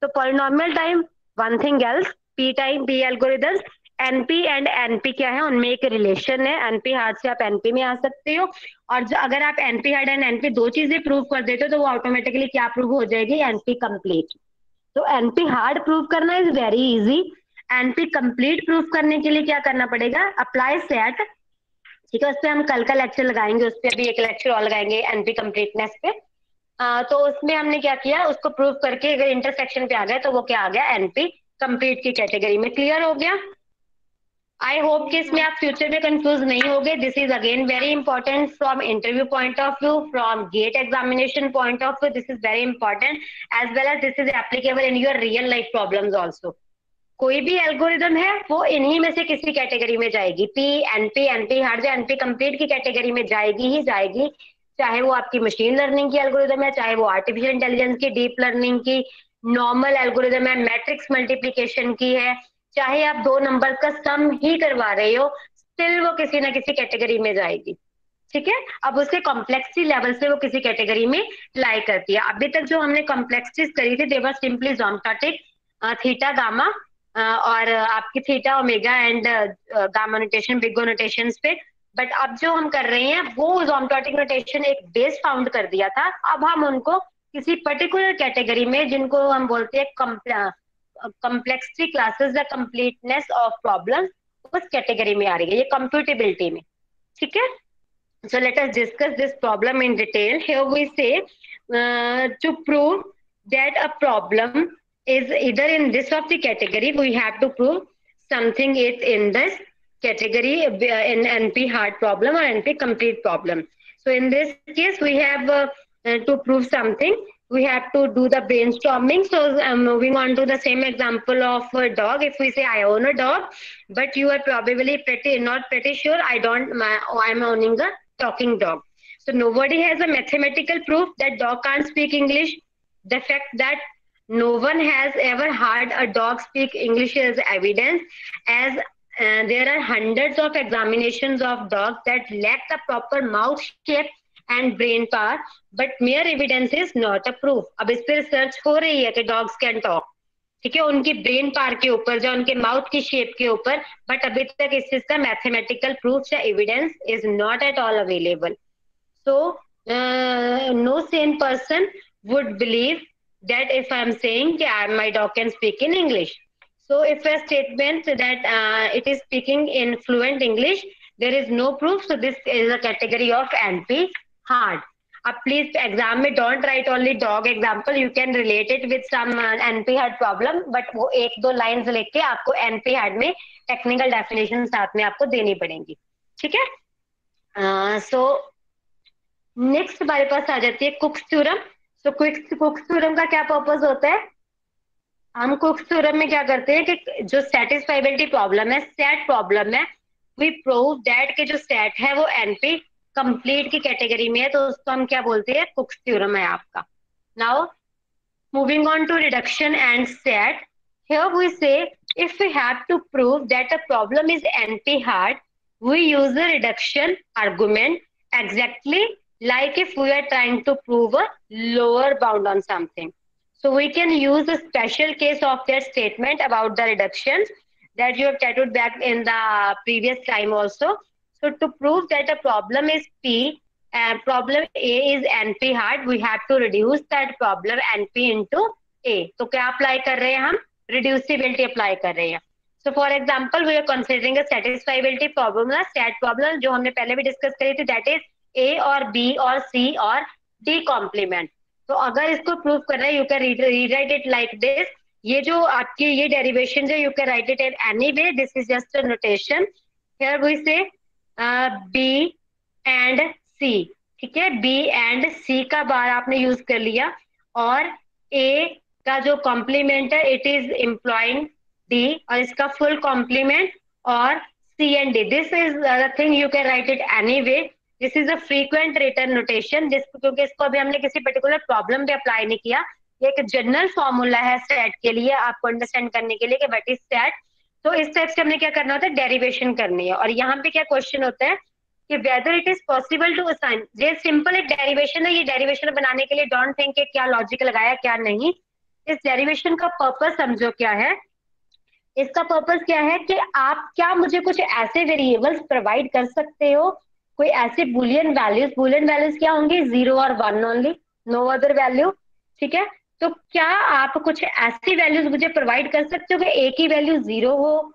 तो polynomial time one thing else, P time P algorithms, NP and NP क्या है, उनमें एक रिलेशन है। एनपी हार्ड से आप एनपी में आ सकते हो, और अगर आप एनपी हार्ड एंड एनपी दो चीजें प्रूव कर देते हो तो वो ऑटोमेटिकली क्या प्रूव हो जाएगी, एनपी कंप्लीट। तो एनपी हार्ड प्रूव करना is very easy. NP complete proof करने के लिए क्या करना पड़ेगा, अप्लाई सेट। ठीक है, उस पर हम कल का लेक्चर लगाएंगे, उस पर अभी एक लेक्चर और लगाएंगे एनपी कंप्लीटनेस पे। तो उसमें हमने क्या किया, उसको प्रूव करके अगर इंटरसेक्शन पे आ गए तो वो क्या आ गया, एनपी कंप्लीट की कैटेगरी में। क्लियर हो गया? आई होप कि इसमें आप फ्यूचर में कंफ्यूज नहीं होगे। This is again very important from interview point of view, from GATE examination point of view. This is very important as well as this is applicable in your real life problems also. कोई भी algorithm है वो इन्हीं में से किसी category में जाएगी, पी एनपी एनपी हार्ड या एनपी कंप्लीट की कैटेगरी में जाएगी ही जाएगी। चाहे वो आपकी मशीन लर्निंग की एल्गोरिदम है, चाहे वो आर्टिफिशियल इंटेलिजेंस की, डीप लर्निंग की, नॉर्मल एल्गोरिदम है, मैट्रिक्स मल्टीप्लीकेशन की है, चाहे आप दो नंबर का सम ही करवा रहे हो, स्टिल वो किसी ना किसी कैटेगरी में जाएगी। ठीक है, अब उसके कॉम्प्लेक्सिटी लेवल से वो किसी कैटेगरी में लाई करती है। अभी तक जो हमने कॉम्प्लेक्सिटीज करी थी, देवर सिंपली जोमटोटिक, थीटा गामा, और आपकी theta omega and gamma notation, big notation पे। बट अब जो हम कर रहे हैं वो जोमटोटिक नोटेशन एक बेस फाउंड कर दिया था, अब हम उनको किसी पर्टिकुलर कैटेगरी में, जिनको हम बोलते हैं कॉम्प्लेक्सिटी क्लासेस या कंप्लीटनेस ऑफ प्रॉब्लम, उस कैटेगरी में आ रही है ये कंप्यूटेबिलिटी में। ठीक है, so let us discuss this problem in detail. Here we say to prove that a problem is either in this of the category, we have to prove something is in this category, in NP hard problem or NP complete problem. So in this case, we have to prove something, we have to do the brainstorming. So moving on to the same example of a dog. If we say I own a dog, but you are probably not pretty sure I'm owning a talking dog. So nobody has a mathematical proof that dog can't speak English. The fact that no one has ever heard a dog speak English is evidence, as there are hundreds of examinations of dogs that lack the proper mouth shape and brain power, but mere evidence is not a proof. अब इस पर research हो रही है कि dogs can talk, ठीक है, उनकी ब्रेन पावर के ऊपर या उनके माउथ की शेप के ऊपर, बट अभी तक इस चीज का मैथमेटिकल प्रूफ या evidence is not at all available. So no sane person would believe that if I'm saying my dog can speak in English. So if a statement that it is speaking in fluent English, there is no proof. So this is a category of NP hard. अब please exam में don't write only dog example, you can relate it with some NP hard problem, but वो एक दो lines लेके आपको NP hard में technical definition साथ में आपको देनी पड़ेंगी। ठीक है, सो नेक्स्ट हमारे पास आ जाती है कुक्स थ्योरम। सो कुक्स थ्योरम का क्या पर्पस होता है, हम कुक्स थ्योरम में क्या करते हैं कि जो सेटिस्फाइबिलिटी प्रॉब्लम है, सेट प्रॉब्लम है, वी प्रूव दैट के जो सेट है वो एनपी कंप्लीट की कैटेगरी में है, तो उसको हम क्या बोलते हैं, कुक्स थ्योरम है आपका। Now moving on to reduction and SAT, here we say if we have to prove that a problem is NP hard, we use a reduction argument exactly like if we are trying to prove a lower bound on something. So we can use a special case of that statement about the reductions that you have tattooed back in the previous time also. So to prove that a problem is P and problem A is NP hard, we have to reduce that problem NP into A. तो क्या apply कर रहे हैं हम, reducibility apply कर रहे हैं। So for example we are considering a satisfiability problem, SAT problem जो हमने पहले भी डिस्कस करी थी, दैट इज ए और बी और सी और डी कॉम्प्लीमेंट। तो अगर इसको प्रूव कर रहे हैं, you can rewrite it like this, ये जो आपकी ये डेरिवेशन है, you can write it in any way, this is just a notation. Here we say B and C, ठीक है, बी एंड सी का बार आपने यूज कर लिया, और ए का जो कॉम्प्लीमेंट है इट इज एम्प्लॉइंग डी, और इसका फुल कॉम्प्लीमेंट और C and D, this is the thing you can write it any way. This is a frequent return notation, क्योंकि इसको अभी हमने किसी पर्टिकुलर प्रॉब्लम पे अप्लाई नहीं किया, ये एक जनरल फॉर्मूला है सेट के लिए, आपको अंडरस्टैंड करने के लिए कि व्हाट इज सेट। तो इस टाइप से हमने क्या करना होता है, डेरिवेशन करनी है। और यहाँ पे क्या क्वेश्चन होता है कि whether it is possible to assign, ये सिंपल एक डेरिवेशन है। ये डेरिवेशन बनाने के लिए डोंट थिंक कि क्या लॉजिक लगाया क्या नहीं। इस डेरिवेशन का पर्पस समझो क्या है। इसका पर्पस क्या है कि आप क्या मुझे कुछ ऐसे वेरिएबल्स प्रोवाइड कर सकते हो, कोई ऐसे बुलियन वैल्यूज, बुलियन वैल्यूज क्या होंगे, 0 और 1 ओनली, नो अदर वैल्यू। ठीक है, तो क्या आप कुछ ऐसी वैल्यूज मुझे प्रोवाइड कर सकते हो कि ए की वैल्यू 0 हो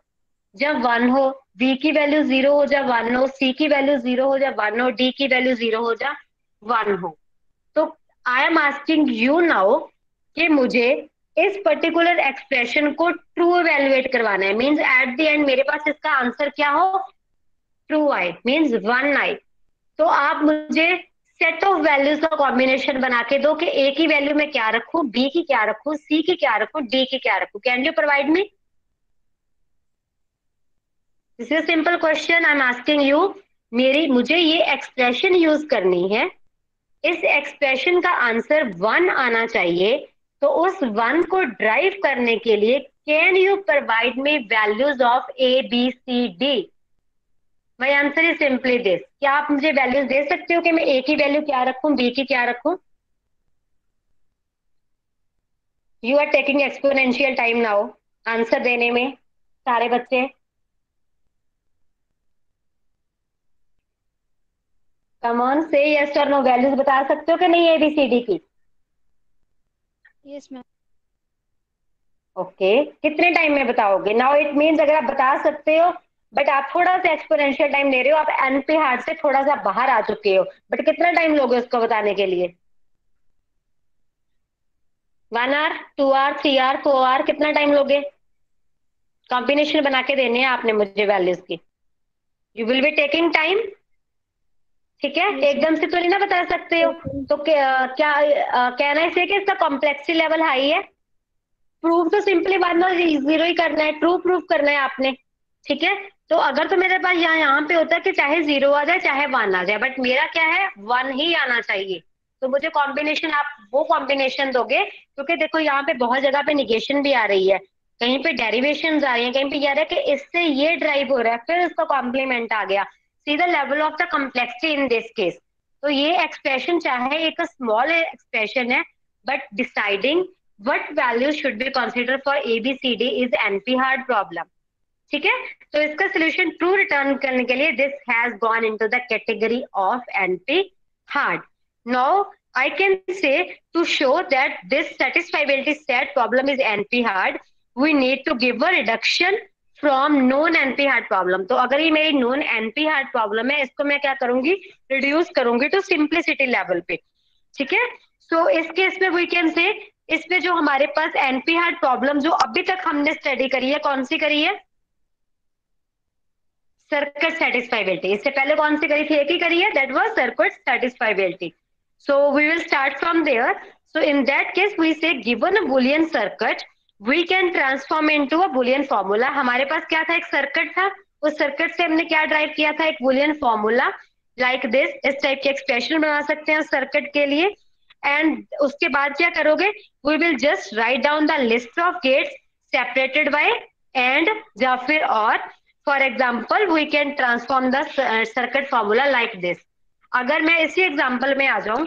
जब 1 हो, बी की वैल्यू 0 हो जब 1 हो, सी की वैल्यू 0 हो जब 1 हो, डी की वैल्यू 0 हो जब 1 हो। तो I am asking you now कि मुझे इस पर्टिकुलर एक्सप्रेशन को ट्रू इवेल्युएट करवाना है। मींस एट द एंड मेरे पास इसका आंसर क्या हो, ट्रू आई, मींस 1 आई। तो आप मुझे सेट ऑफ वैल्यूज का कॉम्बिनेशन बना के दो कि ए की वैल्यू में क्या रखूं, बी की क्या रखूं, सी की क्या रखूं, डी की क्या रखूं। Can you provide me? This is simple question I am asking you. मुझे ये एक्सप्रेशन यूज करनी है, इस एक्सप्रेशन का आंसर 1 आना चाहिए। तो उस 1 को ड्राइव करने के लिए can you provide me values of A B C D? My answer is simply this. क्या आप मुझे वैल्यूज दे सकते हो कि मैं ए की वैल्यू क्या रखूं, बी की क्या रखूं? You are taking exponential time now answer देने में सारे बच्चे। कम ऑन से यस और नो, वैल्यूज बता सकते हो कि नहीं एबीसीडी की? Yes ma'am. ओके, कितने टाइम में बताओगे? नाउ इट मीन्स अगर आप बता सकते हो बट आप थोड़ा सा एक्सपोनेंशियल टाइम ले रहे हो, आप एनपी हार्ट से थोड़ा सा बाहर आ चुके हो, बट कितना टाइम लोगे उसको बताने के लिए? 1 आवर, 2 आवर, 3 आवर, 4 आवर, कितना टाइम लोगे? कॉम्बिनेशन बना के देने हैं आपने मुझे वैल्यूज की। You will be taking time. ठीक है, Yes, एकदम से तो नहीं ना बता सकते हो। ma'am. तो क्या कहना है कि इसका कॉम्प्लेक्सिटी लेवल हाई है? प्रूफ तो सिंपली 1 और 0 ही करना है, ट्रू प्रूफ करना है आपने। ठीक है, तो अगर तो मेरे पास यहाँ पे होता है कि चाहे 0 आ जाए चाहे 1 आ जाए, बट मेरा क्या है, 1 ही आना चाहिए। तो मुझे कॉम्बिनेशन आप वो कॉम्बिनेशन दोगे, क्योंकि देखो यहाँ पे बहुत जगह पे निगेशन भी आ रही है, कहीं पे डेरिवेशन आ रही है, कहीं पे कह रहा है कि इससे ये ड्राइव हो रहा है, फिर उसका कॉम्प्लीमेंट आ गया। See the level of the complexity in this case. तो ये एक्सप्रेशन चाहे एक स्मॉल एक्सप्रेशन है, but deciding what values should be considered for ABCD is NP hard problem. ठीक है, तो इसका सोल्यूशन ट्रू रिटर्न करने के लिए this has gone into the category of NP hard. Now I can say to show that this satisfiability set problem is NP hard, we need to give a reduction from known NP hard problem. तो अगर ये मेरी known NP hard problem है, इसको मैं क्या करूंगी, reduce करूंगी टू सिंप्लिसिटी लेवल पे। ठीक है, सो इस केस में वी कैन से, इसमें जो हमारे पास एनपी हार्ट प्रॉब्लम जो अभी तक हमने स्टडी करी है, कौन सी करी है, सर्किट सेटिस्फाइबिलिटी। इससे पहले कौन सी करी थी, एक ही करी है, that was circuit satisfiability. So we will start from there. So in that case we say given a Boolean circuit we can transform into a Boolean formula. हमारे पास क्या था, एक सर्किट था, उस सर्किट से हमने क्या ड्राइव किया था, एक बुलियन फॉर्मूला लाइक दिस। इस टाइप के एक्सप्रेशन बना सकते हैं सर्किट के लिए। एंड उसके बाद क्या करोगे, we will just write down the list of gates separated by AND या फिर और। For example we can transform the circuit formula like this. अगर मैं इसी एग्जाम्पल में आ जाऊं,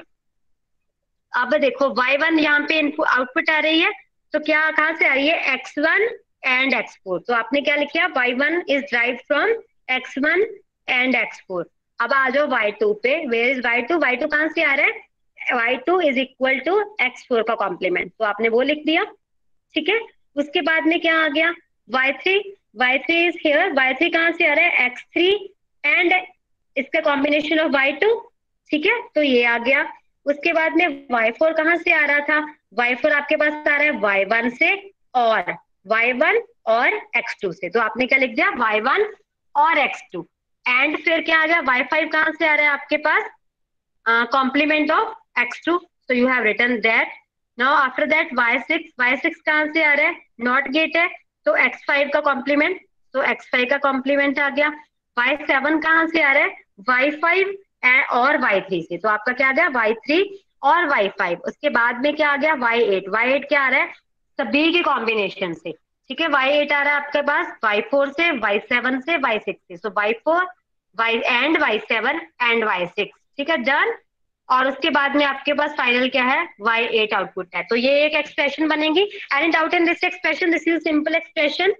अब देखो y1 यहाँ पे आउटपुट आ रही है, तो क्या कहां से आ रही है, x1 एंड x4। तो आपने क्या लिखा, y1 is drive from x1 and x4। अब आ जाओ y2 पे, वेयर इज y2, y2 कहां से आ रहा है, y2 is equal to x4 का कॉम्प्लीमेंट, तो आपने वो लिख दिया। ठीक है, उसके बाद में क्या आ गया, y3, y3 is here, y3 कहां से आ रहा है, x3 एंड इसका कॉम्बिनेशन ऑफ y2। ठीक है, तो ये आ गया। उसके बाद में y4 कहां से आ रहा था, y4 आपके पास आ रहा है y1 से और y1 और x2 से, तो आपने क्या लिख दिया, y1 और x2। एंड फिर क्या आ गया, y5 कहां से आ रहा है आपके पास, complement of x2, so you have written that. Now after that y6 कहां से आ रहा है, नॉट गेट है, तो x5 का कॉम्प्लीमेंट, तो x5 का कॉम्प्लीमेंट आ गया। y7 कहां से आ रहा है, y5 और y3 से, तो आपका क्या आ गया, y3 और y5। उसके बाद में क्या आ गया, y8 क्या आ रहा है, सभी के कॉम्बिनेशन से। ठीक है, y8 आ रहा है आपके पास y4 से, y7 से, y6 से, सो y4 y and y7 and y6, ठीक है, डन। और उसके बाद में आपके पास फाइनल क्या है, y8 आउटपुट है। तो ये एक एक्सप्रेशन बनेगी। Any doubt in this expression? This is simple expression.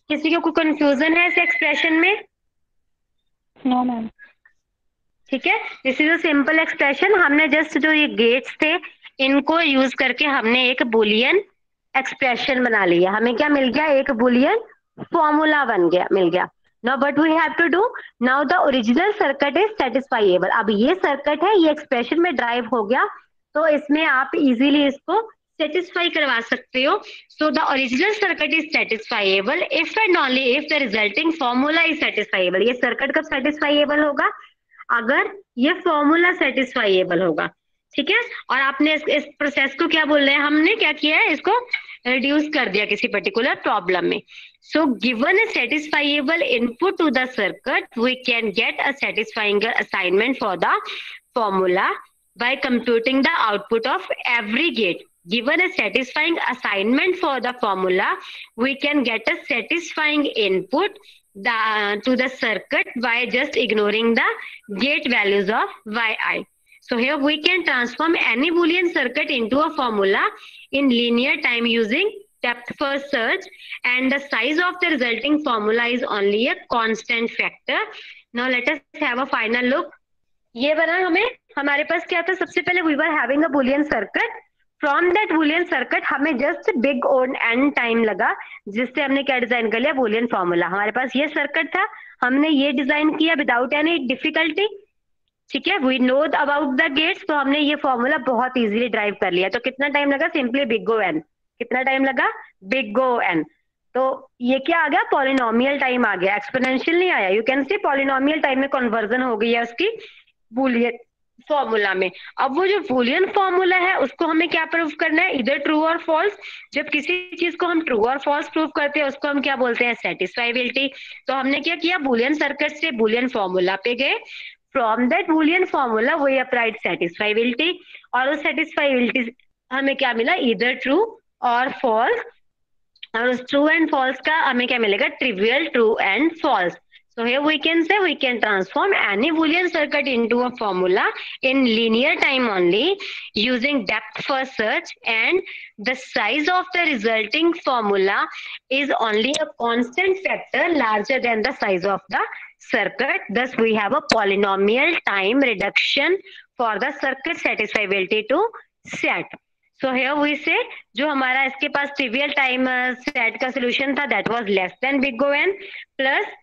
किसी को कोई कंफ्यूजन है इस एक्सप्रेशन में? No ma'am. ठीक है, this is a simple expression. हमने जस्ट जो ये गेट्स थे इनको यूज करके हमने एक बुलियन एक्सप्रेशन बना लिया। हमें क्या मिल गया, एक बुलियन फॉर्मूला बन गया, मिल गया। Now but we have to do, now the original circuit is satisfiable. अब ये सर्किट है, ये एक्सप्रेशन में ड्राइव हो गया, तो इसमें आप इजीली इसको सेटिस्फाई करवा सकते हो। So the original circuit is satisfiable if and only if the resulting formula is satisfiable. ये सर्किट कब सेटिस्फाइएबल होगा, अगर ये फॉर्मूला सेटिस्फाइएबल होगा। ठीक है, और आपने इस प्रोसेस को क्या बोल रहे हैं, हमने क्या किया है, इसको रिड्यूस कर दिया किसी पर्टिकुलर प्रॉब्लम में। So given a satisfiable input to the circuit we can get a satisfying assignment for the formula by computing the output of every gate. Given a satisfying assignment for the formula, we can get a satisfying input to the circuit by just ignoring the gate values of yi. So here we can transform any Boolean circuit into a formula in linear time using depth first search, and the size of the resulting formula is only a constant factor. Now let us have a final look. ये बना हमें, हमारे पास क्या था, सबसे पहले we were having a Boolean circuit. From that boolean circuit हमें just big O n time लगा, जिससे हमने क्या डिजाइन कर लिया, बुलियन फॉर्मूला। हमारे पास ये सर्किट था, हमने ये डिजाइन किया विदाउट एनी डिफिकल्टी। ठीक है, we know about the gates, तो हमने ये फॉर्मूला बहुत इजीली ड्राइव कर लिया। तो कितना टाइम लगा, सिंपली बिग ओ एन। कितना टाइम लगा, बिग ओ एन। तो ये क्या आ गया, पॉलिनोमियल टाइम आ गया, एक्सपोनेंशियल नहीं आया। You can see polynomial time में कन्वर्जन हो गई है उसकी बुलियन फॉर्मूला में। अब वो जो बुलियन फॉर्मूला है उसको हमें क्या प्रूव करना है, इधर ट्रू और फॉल्स। जब किसी चीज को हम ट्रू और फॉल्स प्रूव करते हैं उसको हम क्या बोलते हैं, सेटिस्फाइबिलिटी। तो हमने क्या किया, बुलियन सर्किट से बुलियन फॉर्मूला पे गए। From that Boolean formula we applied satisfiability, और उस सेटिस्फाइबिलिटी हमें क्या मिला, इधर ट्रू और फॉल्स। और उस ट्रू एंड फॉल्स का हमें क्या मिलेगा, trivial true and false. So here we can say we can transform any Boolean circuit into a formula in linear time only using depth first search, and the size of the resulting formula is only a constant factor larger than the size of the circuit. Thus we have a polynomial time reduction for the circuit satisfiability to set. So here we say जो हमारा इसके पास trivial time SAT का solution था that was less than big O n, plus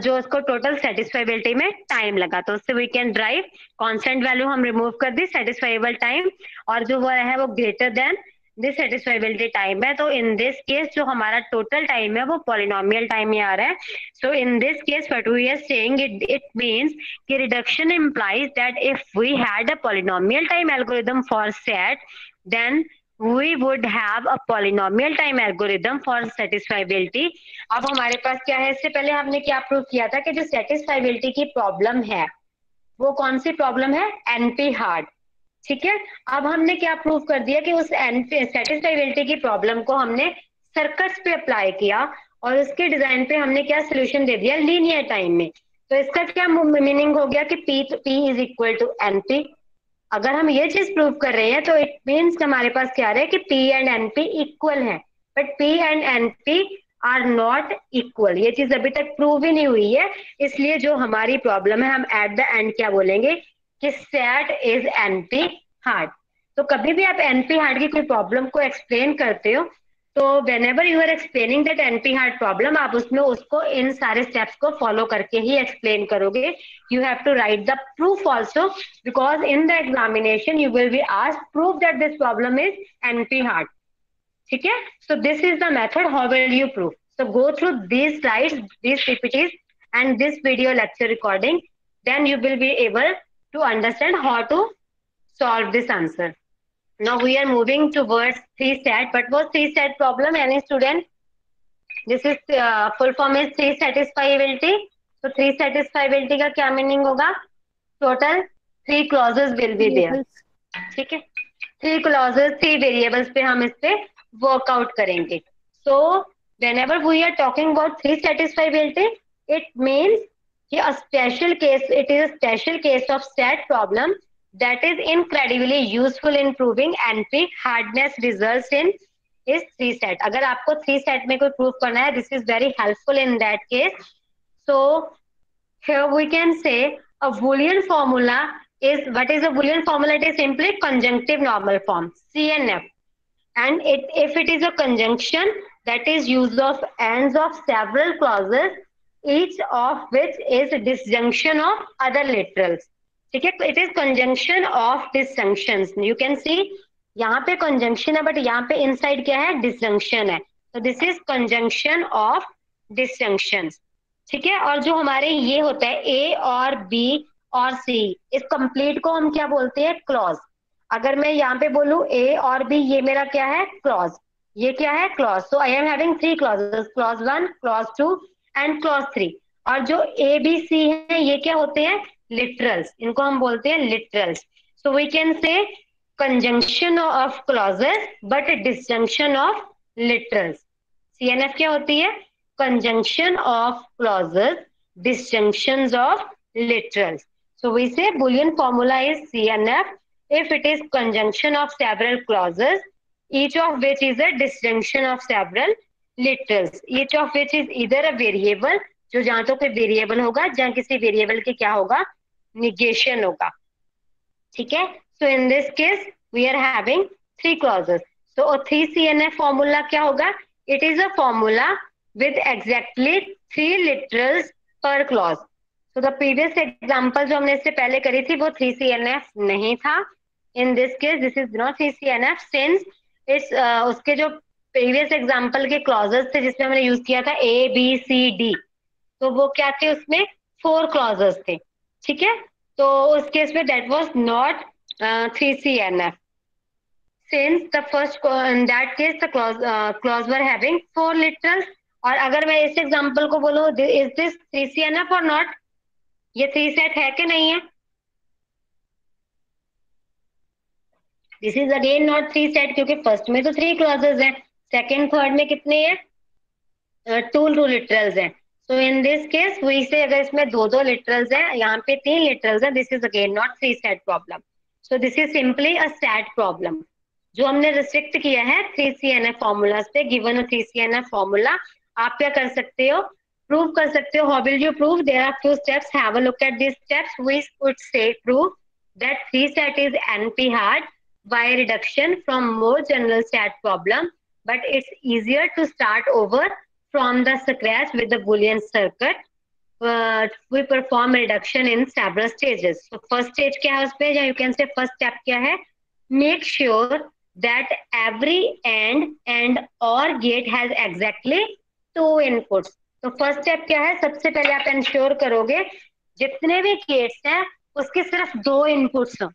जो उसको total satisfiability में time लगा, तो उससे we can derive constant value हम रिमूव कर दी, सेटिस्फाइबल टाइम, और जो वो है वो greater than this satisfiability time है। तो इन दिस केस जो हमारा टोटल टाइम है वो पॉलिनोमियल टाइम में आ रहा है। So in this case what we are saying, it means कि reduction implies that if we had a polynomial time algorithm for SAT, then we would have a polynomial time algorithm for satisfiability. अब हमारे पास क्या है, इससे पहले हमने क्या प्रूव किया था कि जो सेटिस्फाइबिलिटी की प्रॉब्लम है वो कौन सी प्रॉब्लम है, एनपी हार्ड। ठीक है, अब हमने क्या प्रूव कर दिया कि उस एनपी सेटिस्फाइबिलिटी की प्रॉब्लम को हमने सर्किट्स पे अप्लाई किया, और उसके डिजाइन पे हमने क्या सोल्यूशन दे दिया, लीनियर टाइम में। तो इसका क्या मीनिंग हो गया कि P is equal to NP. अगर हम ये चीज प्रूव कर रहे हैं तो इट मीन्स हमारे पास क्या है कि P एंड NP इक्वल है, but P and NP are not equal. ये चीज अभी तक प्रूव ही नहीं हुई है, इसलिए जो हमारी प्रॉब्लम है हम एट द एंड क्या बोलेंगे कि सेट इज NP हार्ड। तो कभी भी आप NP हार्ड की कोई प्रॉब्लम को एक्सप्लेन करते हो तो whenever you are explaining that NP hard problem, आप उसमें उसको इन सारे स्टेप्स को फॉलो करके ही एक्सप्लेन करोगे। You have to write the proof also, because in the examination you will be asked prove that this problem is NP hard. ठीक है, so this is the method how will you prove. So go through these slides, these PPTs and this video lecture recording, then you will be able to understand how to solve this answer. Now we are moving towards 3 set. What was 3 set problem, any student? This is full form is 3 satisfiability. So 3 satisfiability का क्या meaning होगा, total 3 clauses will be there. ठीक है, 3 clauses 3 variables पे हम इस पे workout करेंगे। So whenever we are talking about three satisfiability, it means a special case, it is a special case of stat problem that is incredibly useful in proving NP hardness results in is three set. अगर आपको three set में कोई proof करना है, this is very helpful in that case. So here we can say a Boolean formula is, what is a Boolean formula? It is simply conjunctive normal form, CNF. And if it is a conjunction, that is use of ends of several clauses, each of which is disjunction of other literals. ठीक है, it is conjunction of disjunctions. You can see यहाँ पे conjunction है, but यहाँ पे inside क्या है, disjunction है. So this is conjunction of disjunctions. ठीक है, और जो हमारे ये होता है A और B और C, इस कंप्लीट को हम क्या बोलते हैं, क्लॉज. अगर मैं यहाँ पे बोलूं A और B, ये मेरा क्या है, क्लॉज. ये क्या है, clause. So I am having three clauses, clause 1, clause 2 and clause 3. और जो A B C है, ये क्या होते हैं, लिटरल्स. इनको हम बोलते हैं literals. So we can say conjunction of clauses but disjunction of literals. CNF क्या होती है, conjunction of clauses, disjunctions of literals. So we say Boolean formula is CNF if it is conjunction of several clauses, each of which is a disjunction of several literals, each of which is either a variable, जो जहां तो कोई variable होगा, जहां किसी variable के क्या होगा, निगेशन होगा. ठीक है, so in this case we are having three clauses. So a 3CNF formula क्या होगा, it is a formula with exactly three literals per clause. So the previous example जो हमने इससे पहले करी थी वो 3CNF नहीं था. In this case this is not 3CNF since it's उसके जो previous example के clauses थे जिसमें हमने यूज किया था A B C D, तो वो क्या थे, उसमें 4 clauses थे. ठीक है, तो उस केस में that was not 3CNF. Since the first in that case the clause were having 4 literals. और अगर मैं इस एग्जांपल को बोलूं, इज दिस 3CNF और नॉट, ये 3 सेट है कि नहीं है, this is again not 3 set, क्योंकि फर्स्ट में तो 3 क्लॉजेस हैं, सेकंड थर्ड में कितने हैं, 2 लिटरल्स हैं. सो इन दिस केस वी से अगर इसमें 2 लिटरल्स हैं, यहाँ पे 3 लिटरल्स हैं, this is again not 3 set problem. So this is simply a set problem. जो हमने रिस्ट्रिक्ट किया है 3CNF फॉर्मूलाज पे, गिवन अ 3CNF फॉर्मूला, आप क्या कर सकते हो, प्रूव कर सकते हो. How will you prove, there are few steps, have a look at these steps. We would say prove that 3 set is NP hard by reduction from more general stat problem, but it's easier to start over from the scratch with the Boolean circuit. We perform reduction in several stages. So first stage क्या है उसपे, या you can say first step क्या है, make sure that every and or gate has exactly 2 inputs. तो first step क्या है, सबसे पहले आप इंश्योर करोगे जितने भी गेट्स हैं उसके सिर्फ 2 इनपुट्स हो.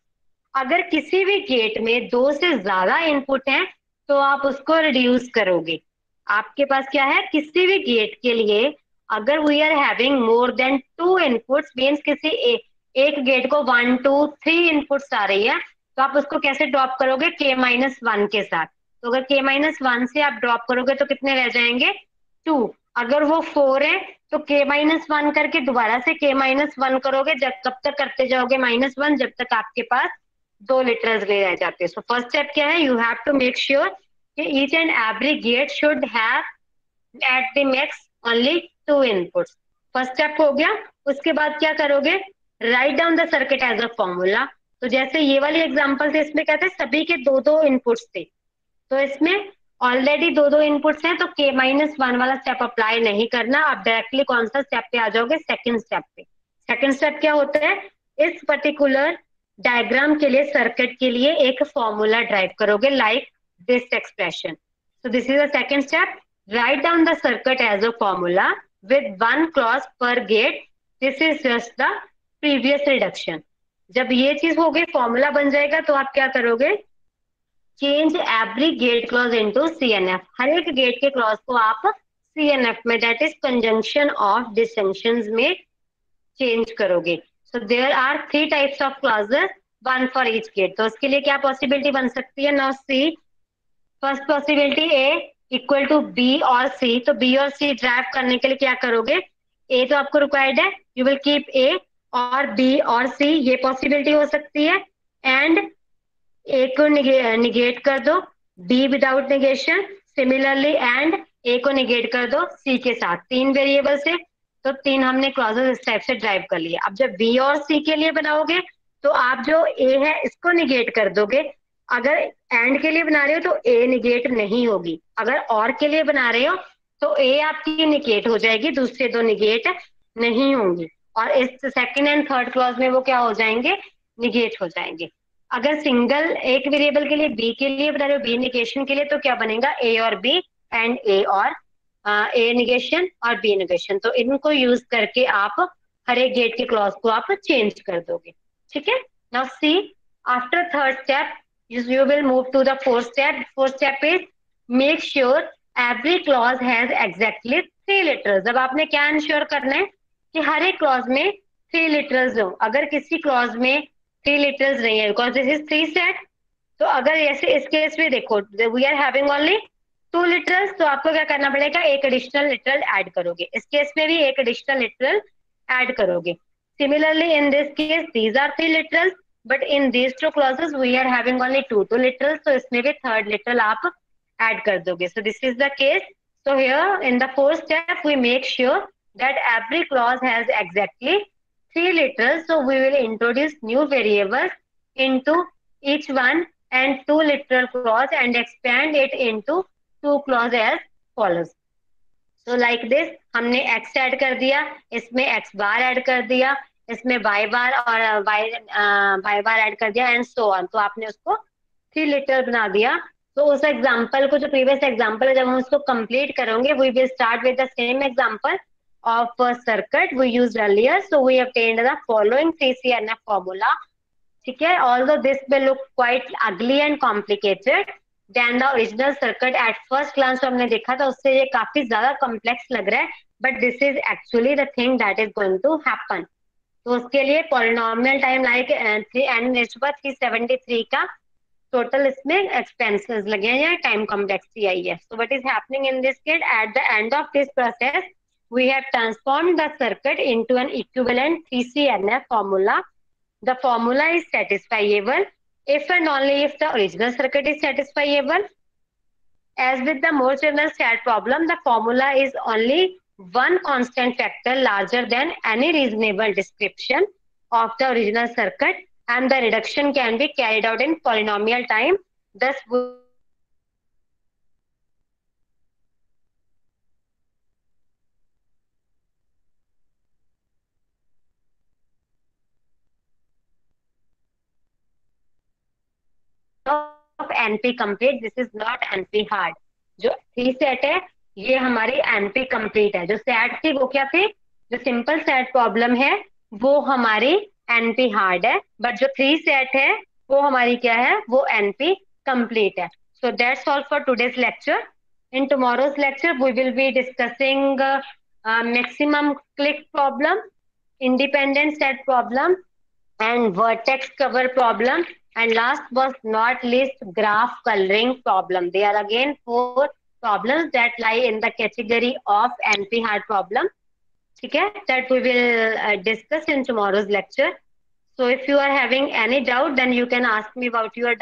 अगर किसी भी गेट में 2 से ज्यादा इनपुट हैं तो आप उसको रिड्यूस करोगे. आपके पास क्या है, किसी भी गेट के लिए अगर we are having more than 2 inputs, means किसी एक गेट को 1 2 3 इनपुट्स आ रही है, तो आप उसको कैसे ड्रॉप करोगे, k-1 के साथ. तो अगर k-1 से आप ड्रॉप करोगे तो कितने रह जाएंगे, 2. अगर वो 4 है तो k-1 करके दोबारा से k-1 करोगे, जब कब तक करते जाओगे -1, जब तक आपके पास 2 लिटरल्स ले रह जाते हैं. सो फर्स्ट स्टेप क्या है, you have to make sure कि each and every gate should have at the max only 2 inputs. First step हो गया. उसके बाद क्या करोगे, write down the circuit as a formula. तो जैसे ये वाली एग्जांपल थे, इसमें कहते हैं सभी के 2 इनपुट्स थे, तो इसमें ऑलरेडी 2 इनपुट्स हैं, तो k-1 वाला स्टेप अप्लाई नहीं करना. आप डायरेक्टली कौन सा स्टेप पे आ जाओगे, सेकंड स्टेप पे. सेकंड स्टेप क्या होता है, इस पर्टिकुलर डायग्राम के लिए, सर्किट के लिए एक फॉर्मूला ड्राइव करोगे like this expression. So this is the second step, write down the circuit as a formula with 1 clause पर gate. This is just the previous reduction. जब ये चीज हो गई, फॉर्मूला बन जाएगा, तो आप क्या करोगे, change every gate clause into CNF. हर एक गेट के क्लॉज को आप CNF में, that is conjunction of disjunctions में चेंज करोगे. So there are 3 types of clauses, 1 for each gate. तो उसके लिए क्या पॉसिबिलिटी बन सकती है, now see. First possibility A, equal to B और सी, तो बी और सी ड्राइव करने के लिए क्या करोगे, ए तो आपको रिक्वायर्ड है, यू विल कीप ए, और बी और सी ये पॉसिबिलिटी हो सकती है, एंड ए को निगेट कर दो B without negation, similarly and A को निगेट कर दो सी के साथ, तीन वेरिएबल से, तो तीन हमने क्लॉजेस इस टाइप से ड्राइव कर लिए। अब जब बी और सी के लिए बनाओगे तो आप जो ए है इसको निगेट कर दोगे, अगर एंड के लिए बना रहे हो तो ए निगेट नहीं होगी, अगर और के लिए बना रहे हो तो ए आपकी निगेट हो जाएगी, दूसरे दो निगेट नहीं होंगी, और इस सेकंड एंड थर्ड क्लॉज में वो क्या हो जाएंगे, निगेट हो जाएंगे। अगर सिंगल एक वेरिएबल के लिए बी के लिए बता रहे हो, बी निगेशन के लिए, तो क्या बनेगा, ए और बी एंड ए और ए निगेशन और बी निगेशन, तो इनको यूज करके आप हर एक गेट के क्लॉज को आप चेंज कर दोगे। ठीक है, now C after third step you will move to the fourth step. Fourth step is make sure every clause has exactly 3 literals। अब आपने क्या इंश्योर करना है कि हर एक क्लॉज में 3 लिटरल्स हो, अगर किसी क्लॉज में 3 लिटरल्स नहीं है, बिकॉज दिस इज 3 सेट, तो अगर ऐसे इस केस में देखो we are having only 2 literals, तो आपको क्या करना पड़ेगा, एक एडिशनल लिटरल ऐड करोगे, इस केस में भी एक एडिशनल लिटरल ऐड करोगे। Similarly in this case these are 3 literals, but in these two clauses we are having only 2 literals, तो इसमें भी थर्ड लिटरल आप ऐड कर दोगे। So this is the case. So here in the fourth step we make sure that every clause has exactly 3 literals. So we will introduce new variables into each one and 2 literal clause and expand it into 2 clause as follows. So like this हमने x add कर दिया, इसमें x बार add कर दिया, इसमें y बार और y बार add कर दिया एंड सो ऑन, तो आपने उसको 3 लिटरल बना दिया। तो उस एग्जाम्पल को, जो प्रीवियस एग्जाम्पल है, जब हम उसको कंप्लीट करेंगे we will start with the same example of circuit we used earlier. So we obtained the following 3CNF formula। ठीक है, although this will look quite ugly and complicated than the original circuit at first glance, तो हमने देखा था उससे ये काफी ज्यादा कॉम्प्लेक्स लग रहा है, but this is actually the thing that is going to happen. तो उसके लिए पॉलिनोमियल टाइम लाइक 3n/373 का टोटल इसमें एक्सपेंसेस लगे हैं या टाइम कॉम्प्लेक्सिटी आई है। So what is happening in this case, at the end of this process we have transformed the circuit into an equivalent 3CNF formula. The formula is satisfiable if and only if the original circuit is satisfiable. As with the more general stat problem, the formula is only one constant factor larger than any reasonable description of the original circuit, and the reduction can be carried out in polynomial time. Thus, of NP complete, this is not NP hard। जो 3 set है ये हमारी NP complete है, जो set थी वो क्या थी, जो सिंपल सेट प्रॉब्लम है वो हमारी NP हार्ड है, बट जो 3 सेट है वो हमारी क्या है, वो NP complete है। So that's all for today's lecture. In tomorrow's lecture we will be discussing maximum click problem, independent set problem, and vertex cover problem, and last but not least graph coloring problem. They are again 4 problems that lie in the category of NP hard problem. Okay, that we will discuss in tomorrow's lecture. So if you are having any doubt, then you can ask me about your